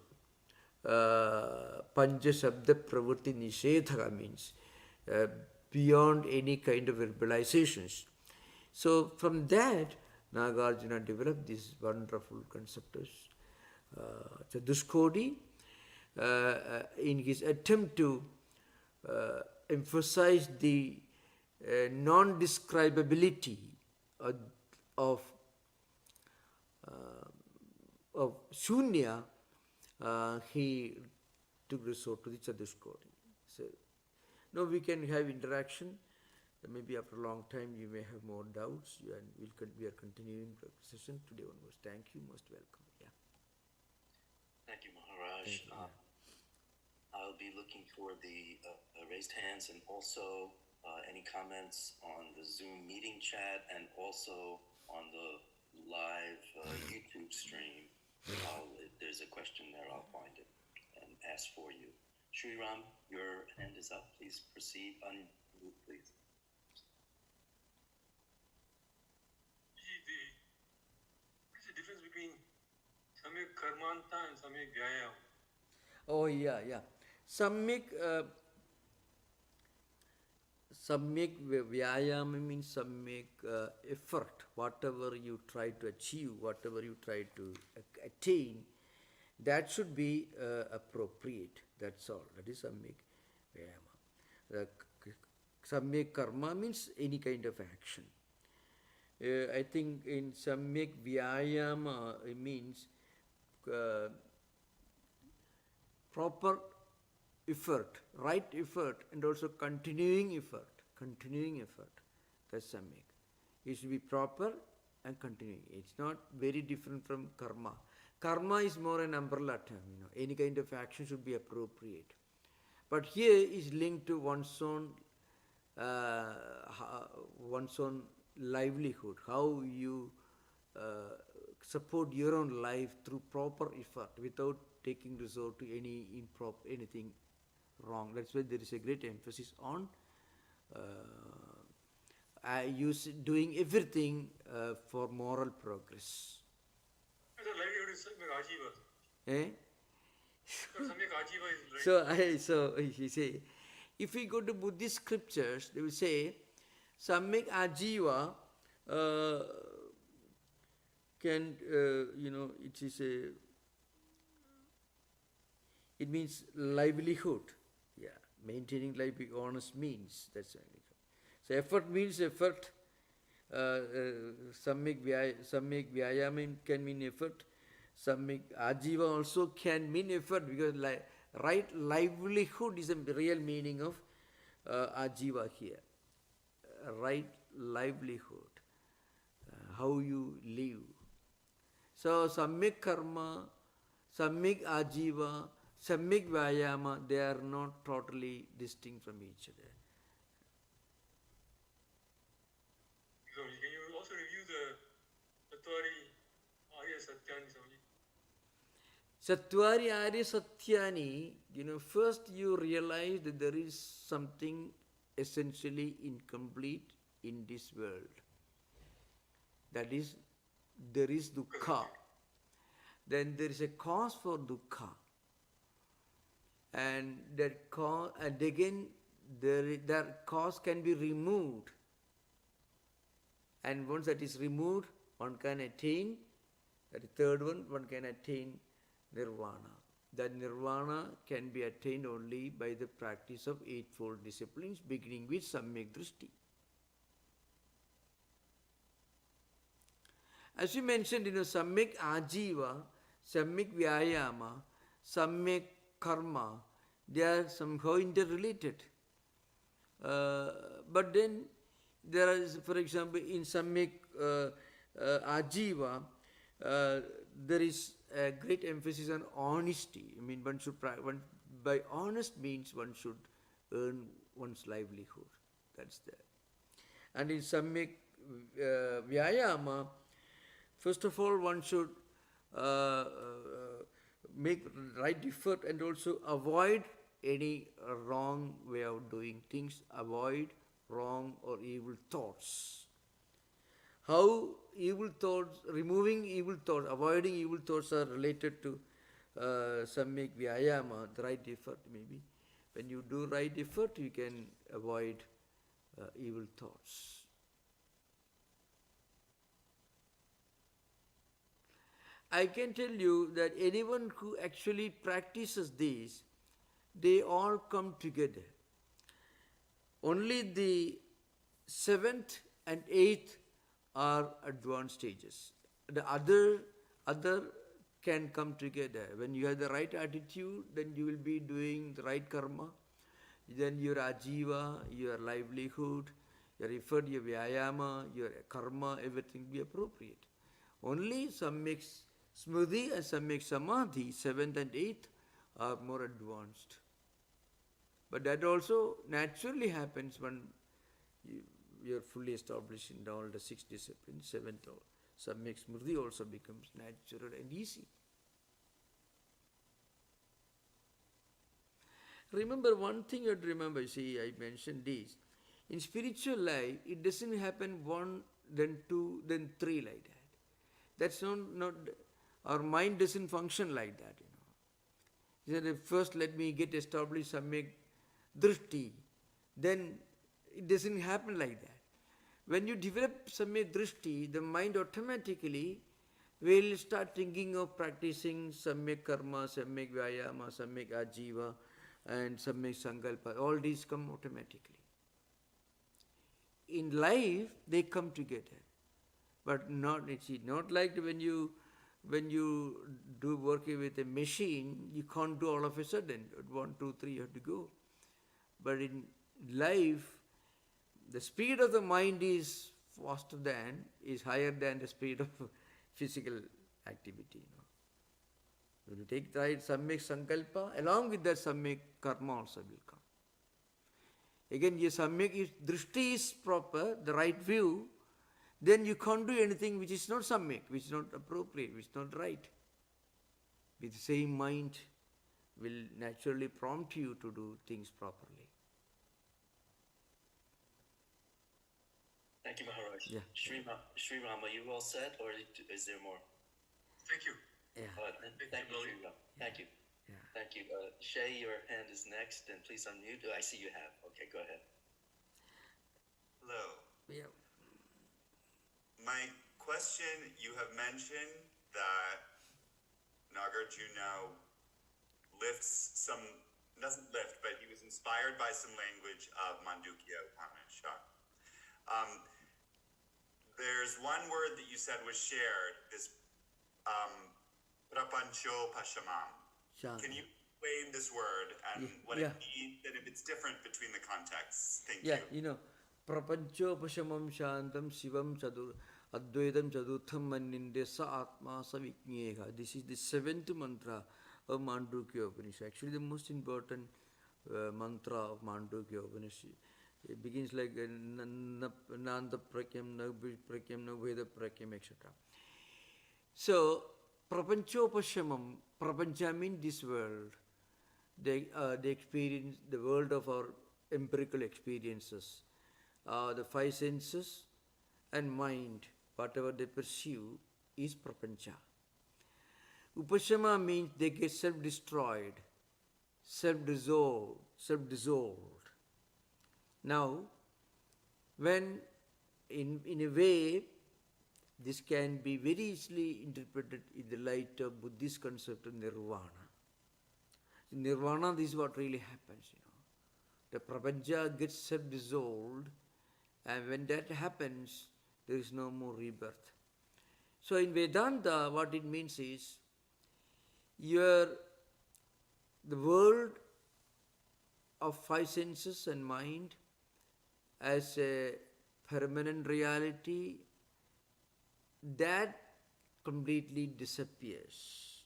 Pancha Shabda Pravritti Nishedhaka means beyond any kind of verbalizations. So from that, Nagarjuna developed this wonderful concept of Chatuskodhi in his attempt to emphasize the non-describability of Shunya. He took resort to the Chatuskodhi. So now we can have interaction. Maybe after a long time you may have more doubts, and we are continuing the session today onwards. Thank you, most welcome. Yeah. Thank you, Maharaj. Thank you. I'll be looking for the raised hands and also any comments on the Zoom meeting chat and also on the live YouTube stream. If there's a question there, I'll find it and ask for you. Shri Ram, your hand is up. Please proceed. Unmute, please. What is the difference between Samyak Karmanta and Samyak Vyayam? Oh, yeah. Samyak Vyayama means Samyak effort. Whatever you try to achieve, whatever you try to attain, That should be appropriate. That's all. That is Samyak Vyayama. Samyak Karma means any kind of action. I think in Samyak Vyayama it means proper effort, right effort, and also continuing effort. Continuing effort. That's Samyak. It should be proper and continuing. It's not very different from karma. Karma is more an umbrella term, Any kind of action should be appropriate. But here is linked to one's own livelihood, how you support your own life through proper effort without taking resort to anything wrong. That's why there is a great emphasis on doing everything for moral progress. The livelihood is Samyak Ajiva. Eh? Samyak Ajiva is right. So he say, if we go to Buddhist scriptures, they will say, Samyak Ajiva it means livelihood. Yeah, maintaining life with honest means. That's livelihood. So effort means effort. Samyak Vyayama can mean effort. Samyak Ajiva also can mean effort, because right livelihood is the real meaning of Ajiva here. Right livelihood, how you live. So Samyak Karma, Samyak Ajiva, Samyak Vyayama, they are not totally distinct from each other. Can you also review the Sattvari Arya Satyani, Swami? Sattvari Arya Satyani, first you realize that there is something essentially incomplete in this world. That is, there is dukkha. Then there is a cause for dukkha. And that cause, and again, that cause can be removed. And once that is removed, one can attain, that is third one can attain nirvana. That nirvana can be attained only by the practice of eightfold disciplines, beginning with Samyak Drishti. As we mentioned, Samyak Ajiva, Samyak Vyayama, Samyak Karma, they are somehow interrelated. But then there is, for example, in Samyak Ajiva, there is a great emphasis on honesty. I mean, by honest means one should earn one's livelihood. That's there. And in Samyak Vyayama, first of all, one should make right effort and also avoid any wrong way of doing things, avoid wrong or evil thoughts. How evil thoughts, removing evil thoughts, avoiding evil thoughts are related to Samyak Vyayama, the right effort maybe. When you do right effort, you can avoid evil thoughts. I can tell you that anyone who actually practices this, they all come together. Only the 7th and 8th are advanced stages. The other can come together. When you have the right attitude, then you will be doing the right karma. Then your ajiva, your livelihood, your effort, your vyayama, your karma, everything will be appropriate. Only Samyak Smriti and Samyak Samadhi, 7th and 8th, are more advanced. But that also naturally happens when you are fully established in all the 6 disciplines. 7th Samyak Smriti also becomes natural and easy. Remember one thing you have to remember, see, I mentioned this. In spiritual life, it doesn't happen 1, then 2, then 3 like that. That's not our mind doesn't function like that, He said, first let me get established Samyak Drishti. Then it doesn't happen like that. When you develop Samyak Drishti, the mind automatically, we'll start thinking of practicing samyak karma, samyak vyayama, samyak ajiva, and samyak sankalpa. All these come automatically. In life, they come together, but not like when you do working with a machine, you can't do all of a sudden. 1, 2, 3, you have to go. But in life, the speed of the mind is higher than the speed of physical activity. When you take the right samyak sankalpa, along with that samyak karma also will come. Again, your samyak, if drishti is proper, the right view, then you can't do anything which is not samyak, which is not appropriate, which is not right. With the same mind will naturally prompt you to do things properly. Thank you, Maharaj. Yeah. Sri Rama, you all set, or is there more? Thank you. Yeah. Thank you, Sri Rama. Thank you. Yeah. Thank you. Shay, your hand is next, and please unmute. I see you have. Okay, go ahead. Hello. Yeah. My question, you have mentioned that Nagarjuna doesn't lift, but he was inspired by some language of Mandukya Upanishad. There's one word that you said was shared, this prapancho pashamam. Can you explain this word and what it means, and if it's different between the contexts? Thank you. Prapancho pashamam shantam shivam advaitam chadutham maninde sa atma sa viknyega. This is the 7th mantra of Mandukya Upanishad. Actually, the most important mantra of Mandukya Upanishad. It begins like Nanda Prakyam, Nabhi Prakyam, Naveda Prakyam, etc. So, Prapanchopashamam, Prapancha means this world, the experience, the world of our empirical experiences, the 5 senses and mind, whatever they perceive, is Prapancha. Upashama means they get self-destroyed, self-dissolved. Now, when in a way, this can be very easily interpreted in the light of Buddhist concept of nirvana. In nirvana, this is what really happens. The prapancha gets self-dissolved, and when that happens, there is no more rebirth. So in Vedanta, what it means is, the world of 5 senses and mind as a permanent reality, that completely disappears.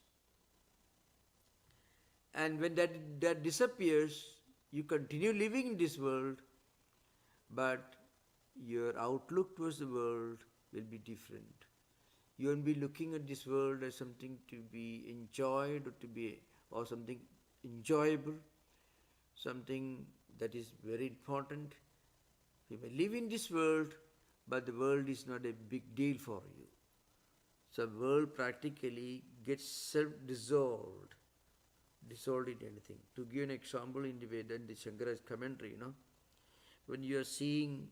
And when that disappears, you continue living in this world, but your outlook towards the world will be different. You won't be looking at this world as something to be enjoyed or something enjoyable, something that is very important. You may live in this world, but the world is not a big deal for you. So the world practically gets dissolved in anything. To give an example in the Vedanta, Shankara's commentary, when you are seeing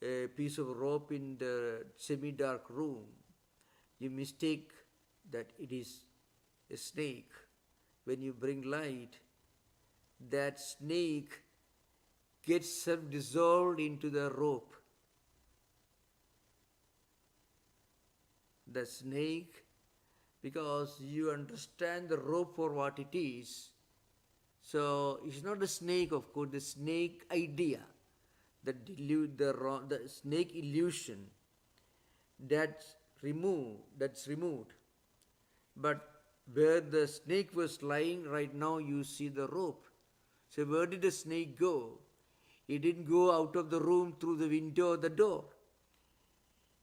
a piece of rope in the semi-dark room, you mistake that it is a snake. When you bring light, that snake gets self-dissolved into the rope. The snake, because you understand the rope for what it is, so it's not a snake, of course, the snake idea, the snake illusion, that's removed. But where the snake was lying, right now you see the rope. So where did the snake go? It didn't go out of the room through the window or the door.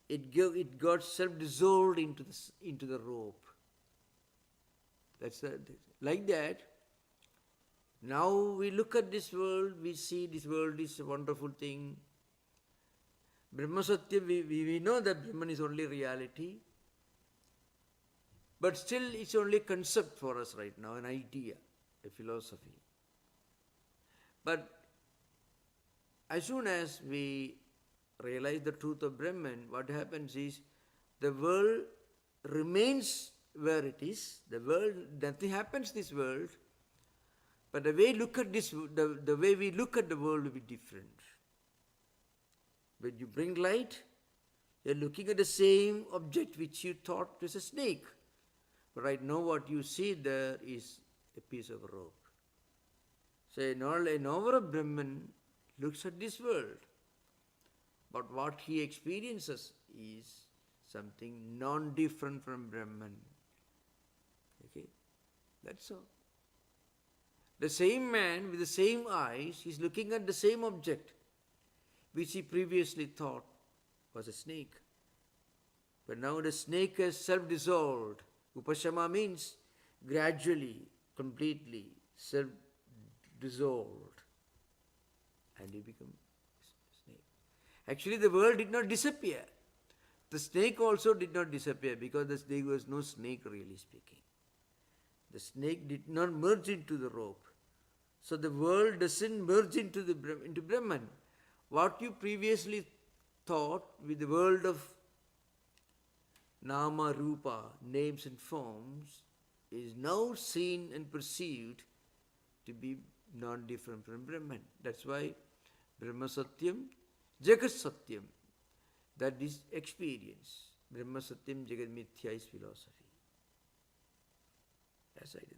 It got self-dissolved into the rope. Like that. Now we look at this world, we see this world is a wonderful thing. Brahma Satya, we know that Brahman is only reality. But still it's only a concept for us right now, an idea, a philosophy. But as soon as we realize the truth of Brahman, what happens is the world remains where it is. The world, nothing happens in this world, but the way look at this, the way we look at the world will be different. When you bring light, you're looking at the same object which you thought was a snake. But right now what you see there is a piece of rope. So an over Brahman looks at this world, but what he experiences is something non-different from Brahman. Okay, that's all. The same man with the same eyes is looking at the same object which he previously thought was a snake. But now the snake has self-dissolved. Upashama means gradually, completely self-dissolved, and you become a snake. Actually, the world did not disappear. The snake also did not disappear because there was no snake, really speaking. The snake did not merge into the rope. So the world doesn't merge into Brahman. What you previously thought with the world of Nama, Rupa, names and forms, is now seen and perceived to be non-different from Brahman. That's why Brahma Satyam, Jagat Satyam, that is experience. Brahma Satyam, Jagat Mithya is philosophy.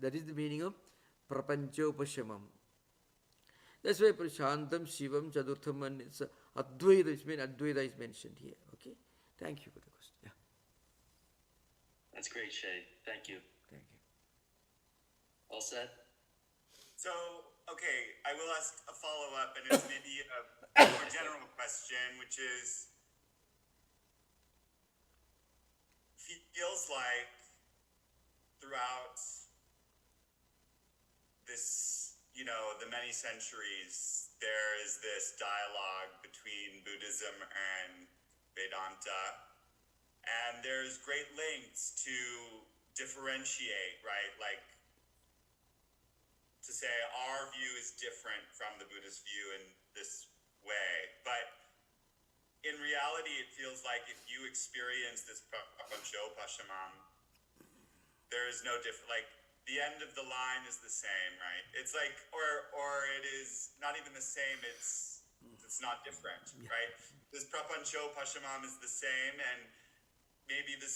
That is the meaning of Prapanchopashamam. That's why Prashantam, Shivam, Chaturtham, and it's Advaita is mentioned here. Okay? Thank you for the question. Yeah. That's great, Shay. Thank you. Thank you. All set? So, okay, I will ask a follow-up, and it's maybe a more general question, which is, feels like throughout this, the many centuries, there is this dialogue between Buddhism and Vedanta, and there's great lengths to differentiate, right? Like, to say our view is different from the Buddhist view in this way. But in reality, it feels like if you experience this Prapanchopashamam, there is no different, like, the end of the line is the same, right? It's like, or it is not even the same, it's not different, right? This Prapanchopashamam is the same, and maybe the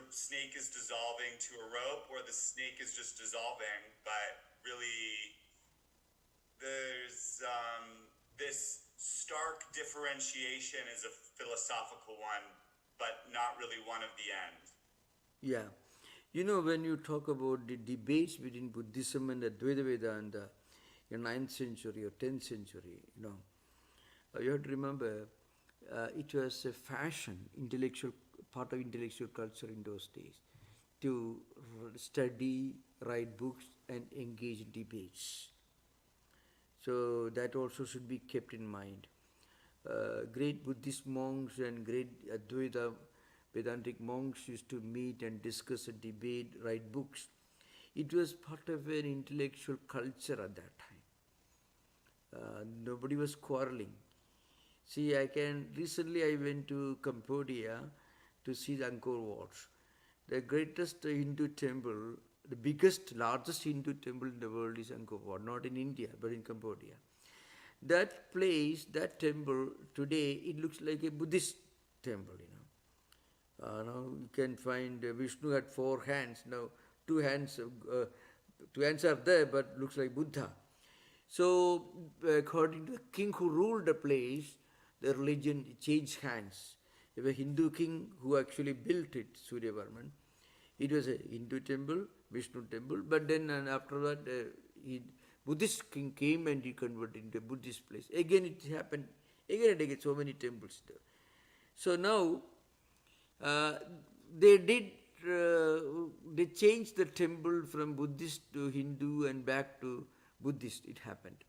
snake is dissolving to a rope, or the snake is just dissolving, but really there's this stark differentiation is a philosophical one, but not really one of the end. Yeah. When you talk about the debates between Buddhism and Advaita Vedanta in 9th century or 10th century, you have to remember it was a fashion, part of intellectual culture in those days, to study, write books and engage in debates. So that also should be kept in mind. Great Buddhist monks and great Advaita Vedantic monks used to meet and discuss and debate, write books. It was part of an intellectual culture at that time. Nobody was quarreling. See, recently I went to Cambodia to see the Angkor Wat. The greatest Hindu temple, the largest Hindu temple in the world is Angkor Wat, not in India, but in Cambodia. That place, that temple, today, it looks like a Buddhist temple, Now you can find Vishnu had 4 hands, now 2 hands are there, but looks like Buddha. So, according to the king who ruled the place, the religion changed hands. There was a Hindu king who actually built it, Suryavarman. It was a Hindu temple, Vishnu temple, but then and after that, Buddhist king came and he converted into a Buddhist place. Again, it happened again and again, so many temples there. So now, they changed the temple from Buddhist to Hindu and back to Buddhist, it happened.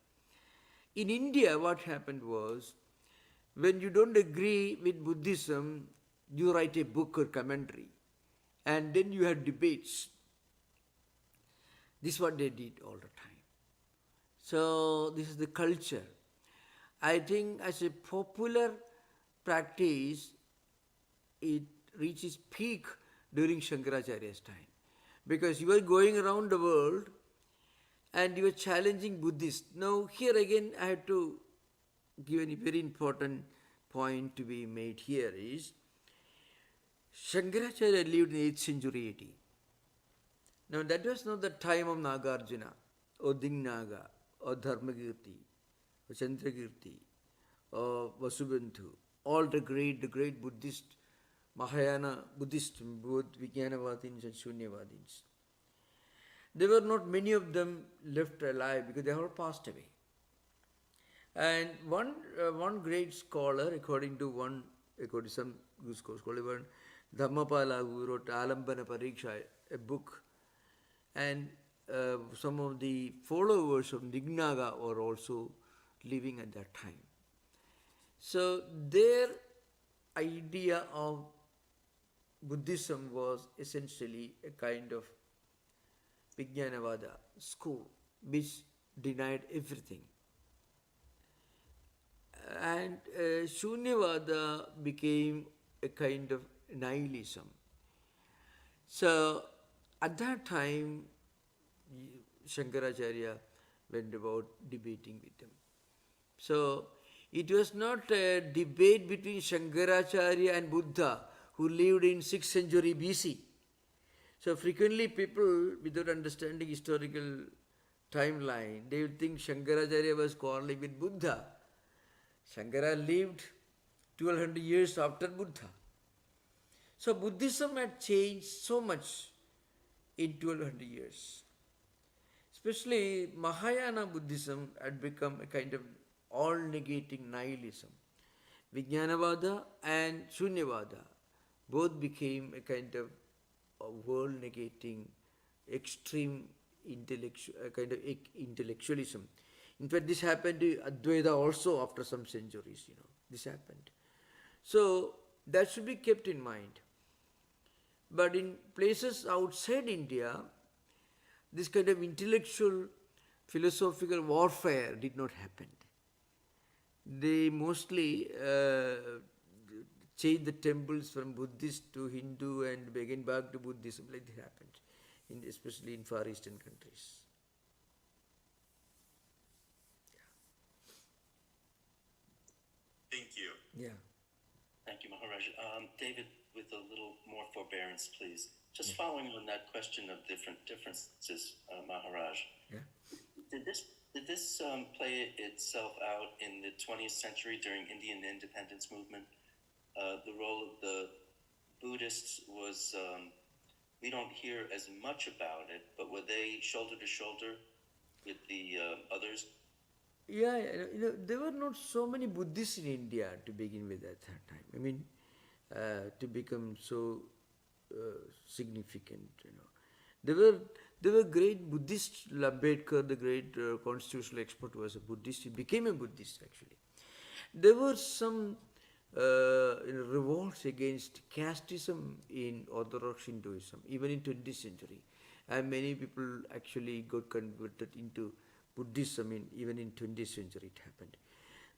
In India, what happened was, when you don't agree with Buddhism, you write a book or commentary, and then you have debates. This is what they did all the time. So, this is the culture. I think as a popular practice, it reaches peak during Shankaracharya's time. Because you are going around the world and you are challenging Buddhists. Now, here again, I have to give a very important point to be made here is Shankaracharya lived in 8th century AD. Now, that was not the time of Nagarjuna or Dingnaga or Dharmakirti or Chandrakirti or Vasubandhu, all the great Buddhist, Mahayana Buddhist, both Vijnanavadins and Shunyavadins. There were not many of them left alive because they all passed away. And one great scholar, according to some good scholar, Dhammapala, who wrote Alambana Pariksha, a book, and some of the followers of Dignaga were also living at that time. So their idea of Buddhism was essentially a kind of Vijnanavada school which denied everything. And Shunyavada became a kind of nihilism. So at that time, Shankaracharya went about debating with them. So it was not a debate between Shankaracharya and Buddha, who lived in 6th century BC. So frequently people, without understanding historical timeline, they would think Shankaracharya was quarreling with Buddha. Shankara lived 1200 years after Buddha. So Buddhism had changed so much in 1200 years. Especially Mahayana Buddhism had become a kind of all-negating nihilism. Vijnanavada and Shunyavada both became a kind of world-negating, extreme kind of intellectualism. In fact, this happened to Advaita also after some centuries, this happened. So that should be kept in mind. But in places outside India, this kind of intellectual, philosophical warfare did not happen. They mostly changed the temples from Buddhist to Hindu and again back to Buddhism, like that happened, especially in Far Eastern countries. Thank you. Yeah. Thank you, Maharaj. David, with a little more forbearance, please. Just following on that question of differences, Maharaj. Yeah. Did this play itself out in the 20th century during Indian independence movement? The role of the Buddhists was, we don't hear as much about it, but were they shoulder to shoulder with the others? Yeah, there were not so many Buddhists in India to begin with at that time. I mean, to become so significant, There were great Buddhists. Ambedkar, the great constitutional expert, was a Buddhist. He became a Buddhist actually. There were some revolts against casteism in Orthodox Hinduism, even in 20th century. And many people actually got converted into Buddhism even in 20th century it happened.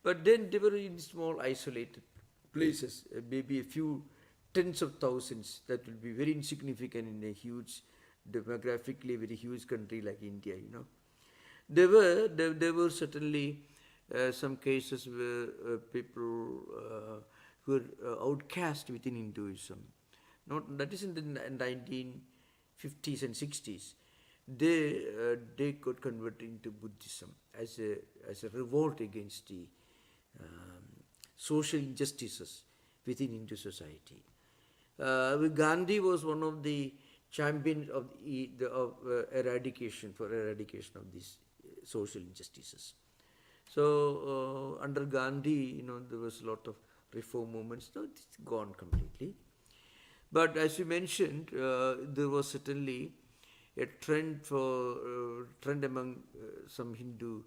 But then they were in small isolated places, maybe a few tens of thousands that will be very insignificant in a huge, demographically very huge country like India, There were certainly some cases where people who were outcast within Hinduism. That is in the 1950s and 60s. They got converted into Buddhism as a revolt against the social injustices within Hindu society. Gandhi was one of the champions of eradication of these social injustices. So under Gandhi, there was a lot of reform movements. Now it's gone completely. But as you mentioned, there was certainly a trend among some Hindu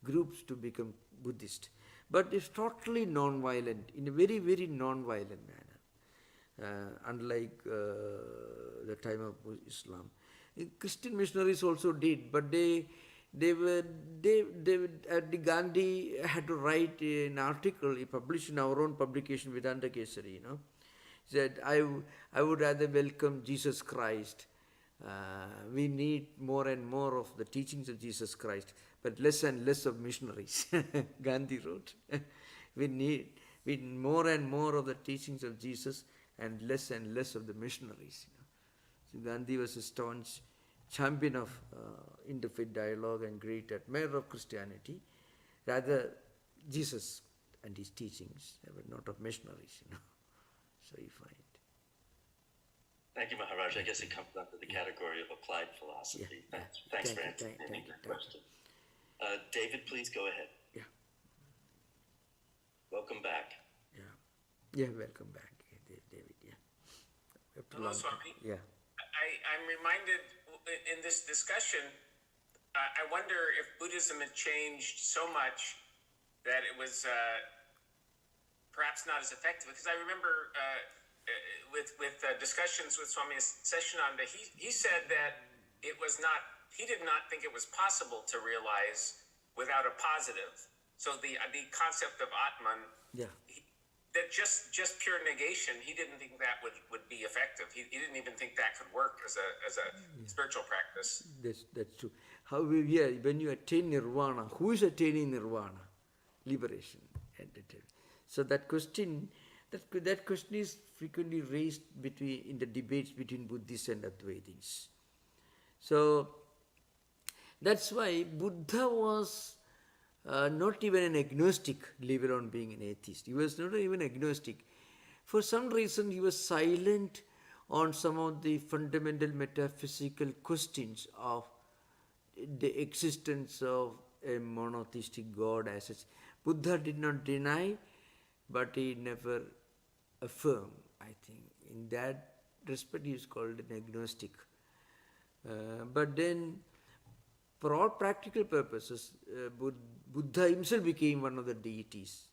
groups to become Buddhist. But it's totally non-violent, in a very, very non-violent manner, unlike the time of Islam. Christian missionaries also did, but Gandhi had to write an article, he published in our own publication, Vedanta Kesari, said, I would rather welcome Jesus Christ. We need more and more of the teachings of Jesus Christ, but less and less of missionaries. Gandhi wrote. we need more and more of the teachings of Jesus and less of the missionaries. So Gandhi was a staunch champion of interfaith dialogue and great admirer of Christianity, rather Jesus and his teachings, but not of missionaries. So you find. Thank you, Maharaj. I guess it comes under the category of applied philosophy. Yeah. Thanks for Thank answering you. that question. David, please go ahead. Yeah. Welcome back. Yeah, welcome back, David. Yeah. After Hello, long time. Swami. Yeah. I'm reminded in this discussion, I wonder if Buddhism had changed so much that it was perhaps not as effective. Because I remember with discussions with Swami Seshananda, he said that he did not think it was possible to realize without a positive. So the concept of Atman, Yeah. that just pure negation, he didn't think that would be effective. He didn't even think that could work as a spiritual practice. That's true. However, when you attain nirvana, who is attaining nirvana? Liberation. So that question is frequently raised in the debates between Buddhists and Advaitins. So that's why Buddha was not even an agnostic, leave alone being an atheist. He was not even agnostic. For some reason, he was silent on some of the fundamental metaphysical questions of the existence of a monotheistic God as such. Buddha did not deny, but he never affirmed, I think. In that respect, he is called an agnostic. But then, for all practical purposes, Buddha himself became one of the deities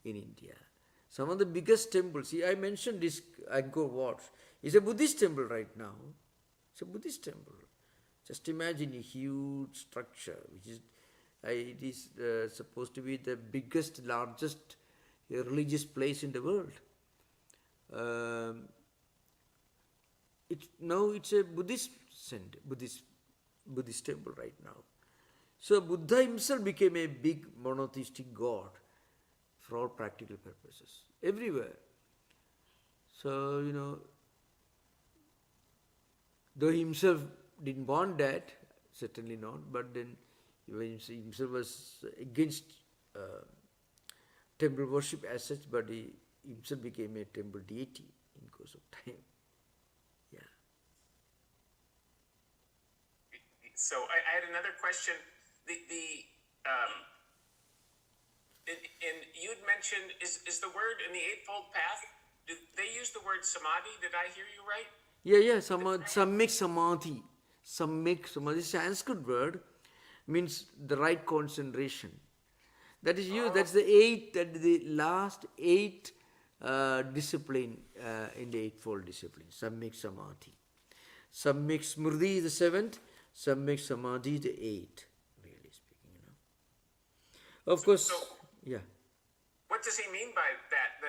in India. Some of the biggest temples, I mentioned this Angkor Wat, is a Buddhist temple right now. It's a Buddhist temple. Just imagine a huge structure, which is, it is supposed to be the biggest, largest religious place in the world. It's a Buddhist center, Buddhist temple right now. So Buddha himself became a big monotheistic god for all practical purposes, everywhere. So, though he himself didn't want that, certainly not, but then he himself was against temple worship as such, but he himself became a temple deity in course of time. Yeah. So I had another question. You'd mentioned, is the word in the Eightfold Path, do they use the word samadhi? Did I hear you right? Yeah, Samyak Samadhi. Samyak Samadhi, Sanskrit word, means the right concentration. That is used, that's the last eight discipline in the Eightfold Discipline, Samyak Samadhi. Samyak Smriti is the seventh, Samyak Samadhi is the eighth, really speaking. Of course, yeah. What does he mean by that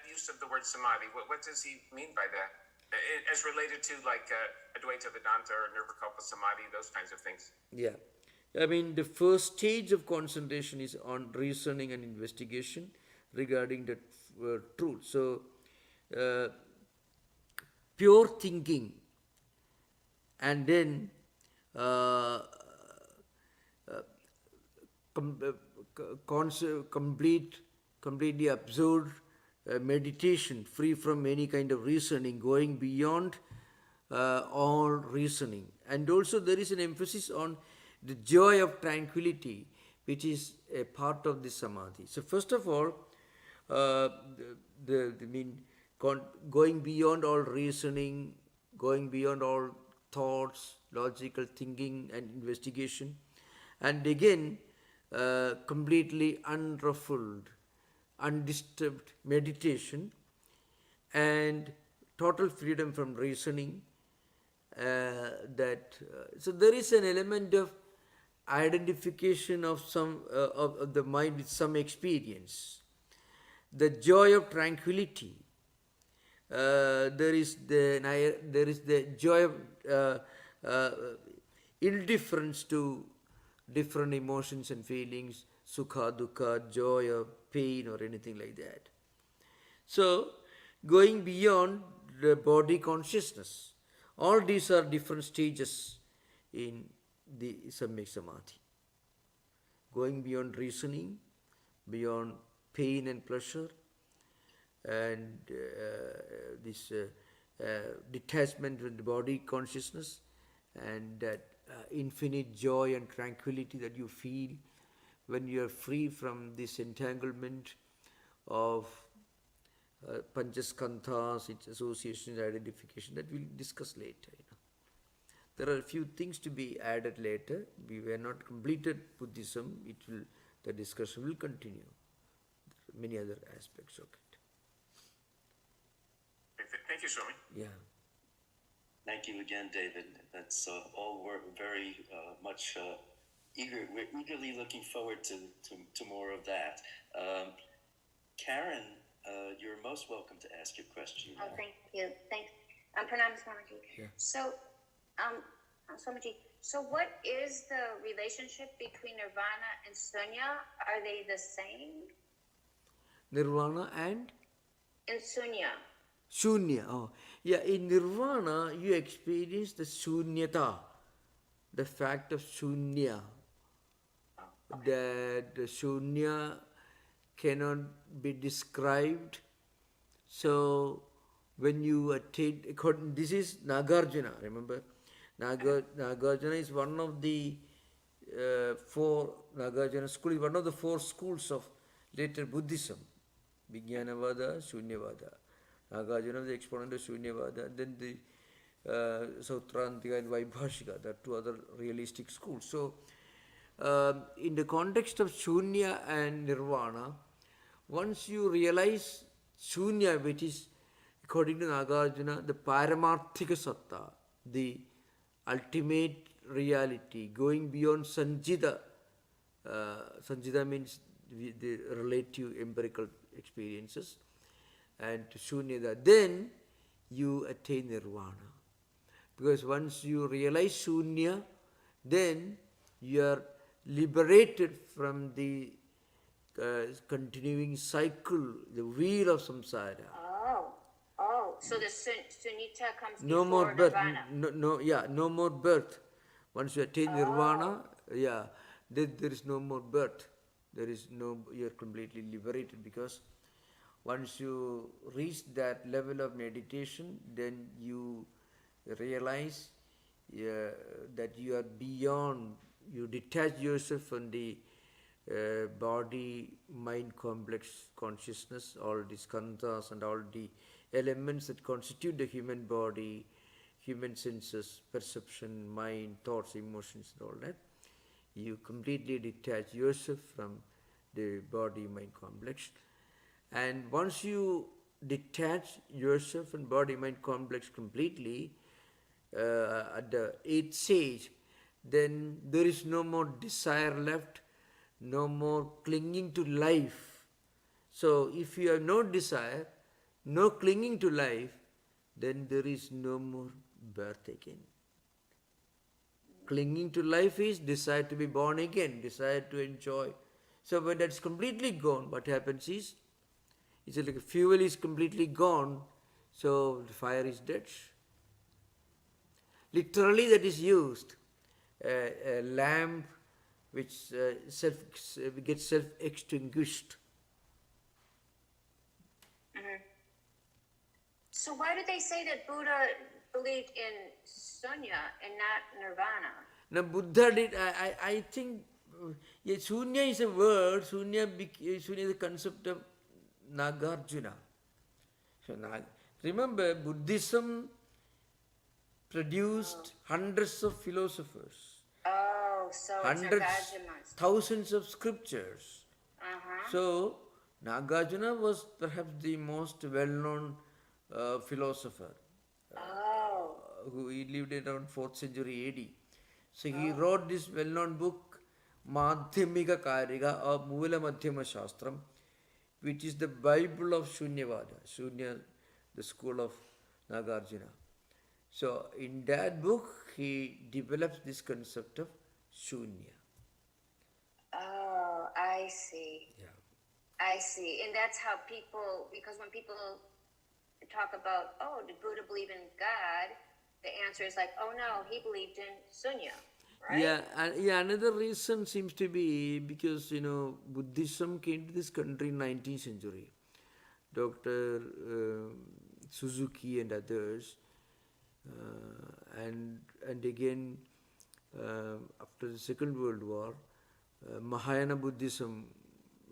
use of the word samadhi? What does he mean by that? As related to like Advaita Vedanta or Nirvikalpa Samadhi, those kinds of things. Yeah. I mean, the first stage of concentration is on reasoning and investigation regarding the truth. So, pure thinking and then completely absorbed meditation, free from any kind of reasoning, going beyond all reasoning. And also there is an emphasis on the joy of tranquility, which is a part of the samadhi. So first of all, going beyond all reasoning, going beyond all thoughts, logical thinking and investigation, and again completely unruffled, undisturbed meditation and total freedom from reasoning. So there is an element of identification of some of the mind with some experience, the joy of tranquility, there is the joy of uh, indifference to different emotions and feelings, sukha, dukkha, joy or pain or anything like that. So, going beyond the body consciousness, all these are different stages in the Samyak Samadhi. Going beyond reasoning, beyond pain and pleasure, and this detachment with the body consciousness, and that infinite joy and tranquility that you feel when you are free from this entanglement of Panchaskandhas, its associations, identification, that we'll discuss later. There are a few things to be added later. We were not completed Buddhism. The discussion will continue. There are many other aspects of it. Thank you, Swami. Yeah. Thank you again, David. That's all we're very much we're eagerly looking forward to more of that. Karen, you're most welcome to ask your question. Oh, thank you. Thanks. Pranam Swamiji. Yeah. So, Swamiji, so what is the relationship between Nirvana and Sunya? Are they the same? Nirvana and In Sunya. Shunya. Oh, yeah. In Nirvana, you experience the Shunyata, the fact of Shunya. That the Shunya cannot be described. So, when you attain, this is Nagarjuna, remember? Nagarjuna is one of the Nagarjuna school is one of the four schools of later Buddhism. Vijnanavada, Shunyavada. Nagarjuna is the exponent of Shunyavada. Then the Sautrantika and Vaibhashika, there are two other realistic schools. So, in the context of Shunya and Nirvana, once you realize Shunya, which is, according to Nagarjuna, the Paramarthika Satta, the ultimate reality, going beyond Sanjita. Sanjita means the relative empirical experiences, and Shunyata, then you attain Nirvana. Because once you realize Shunya, then you are liberated from the continuing cycle, the wheel of samsara. So the Sunyata comes No before more birth. Nirvana. No more birth. Once you attain Nirvana, there is no more birth. You are completely liberated, because once you reach that level of meditation, then you realize that you are beyond, you detach yourself from the body-mind complex consciousness, all the skandhas and all the elements that constitute the human body, human senses, perception, mind, thoughts, emotions and all that. You completely detach yourself from the body-mind complex. And once you detach yourself from body-mind complex completely, at the 8th stage, then there is no more desire left, no more clinging to life. So if you have no desire, no clinging to life, then there is no more birth again. Clinging to life is desire to be born again, desire to enjoy. So when that's completely gone, what happens is, it's like fuel is completely gone, so the fire is dead. Literally that is used. A lamp which gets self-extinguished. So why do they say that Buddha believed in Sunya and not Nirvana? Now Buddha did, I think, Shunya is a word, Shunya is the concept of Nagarjuna. So, remember, Buddhism produced hundreds of philosophers. So Hundreds, it's thousands of scriptures. So, Nagarjuna was perhaps the most well-known philosopher. Who he lived in around 4th century AD. So he wrote this well-known book, Madhyamika Karika or Mula Madhyama Shastram, which is the Bible of Shunyavada. Shunya the school of Nagarjuna. So in that book, he develops this concept of Shunya. Oh, I see. Yeah. I see. And that's how people, because when people talk about, oh, did Buddha believe in God? The answer is like, oh no, he believed in Sunya, right? Yeah, another reason seems to be because, Buddhism came to this country in 19th century. Dr. Suzuki and others, and again, after the Second World War, Mahayana Buddhism,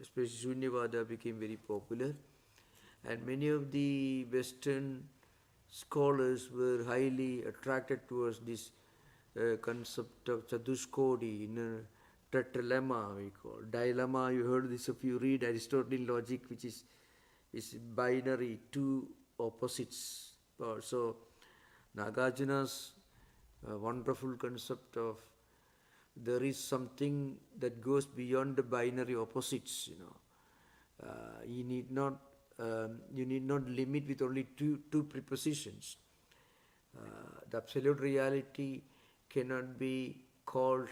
especially Shunyavada, became very popular, and many of the Western scholars were highly attracted towards this concept of Chatushkodi, tetralemma we call. Dilemma, you heard this if you read Aristotelian logic, which is binary, two opposites. So Nagarjuna's wonderful concept of there is something that goes beyond the binary opposites. You need not limit with only two prepositions. The absolute reality cannot be called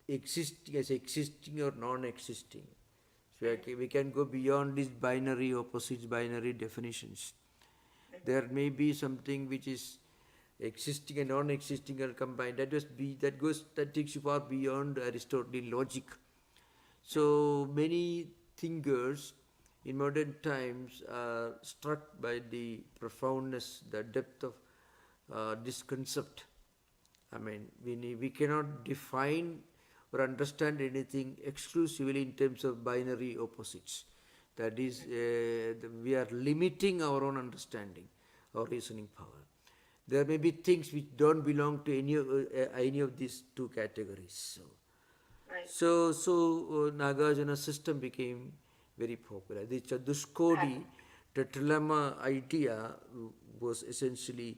existing or non-existing. So we can go beyond these binary opposites, binary definitions. There may be something which is existing and non-existing are combined. That takes you far beyond Aristotelian logic. So many thinkers in modern times are struck by the profoundness, the depth of this concept. I mean, we cannot define or understand anything exclusively in terms of binary opposites. That is, we are limiting our own understanding, our reasoning power. There may be things which don't belong to any of these two categories. So Nagarjuna's system became very popular. The Chatushkodi tetralemma idea was essentially,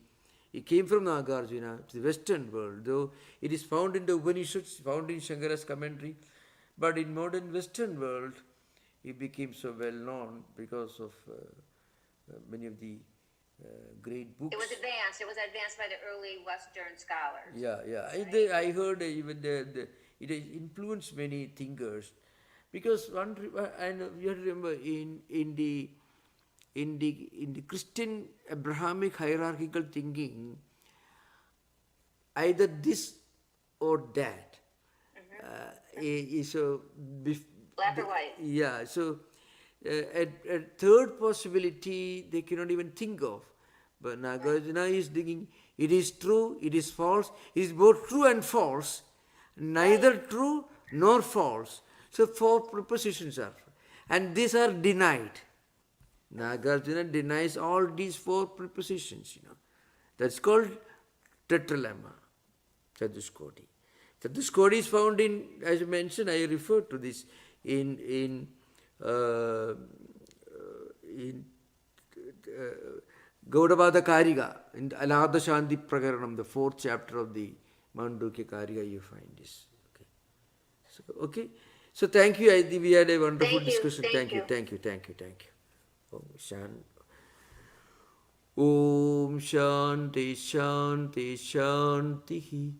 it came from Nagarjuna to the Western world, though it is found in the Upanishads, found in Shankara's commentary, but in modern Western world, it became so well known because of many of the great books. It was advanced. It was advanced by the early Western scholars. Yeah. I heard even it has influenced many thinkers, because and you have to remember in the Christian Abrahamic hierarchical thinking, either this or that. Black or white. Yeah, so a third possibility they cannot even think of. But Nagarjuna is thinking, it is true, it is false, it is both true and false, neither true nor false. So four propositions are, and these are denied. Nagarjuna denies all these four prepositions, That's called tetralemma, Chatushkodi. Chatushkodi is found in, as I mentioned, I referred to this in Gaudavada Kariga, in Alada Shanti Prakaranam, the 4th chapter of the Mandukya Kariga, you find this. Okay. So thank you. I think we had a wonderful discussion. Thank you. Om Shanti Shanti Shanti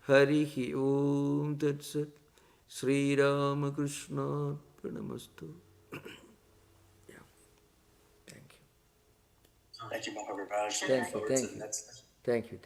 Harihi Om Tat Sat Sri Ramakrishna Pranamastu. Thank you, Maharaj. Thank you.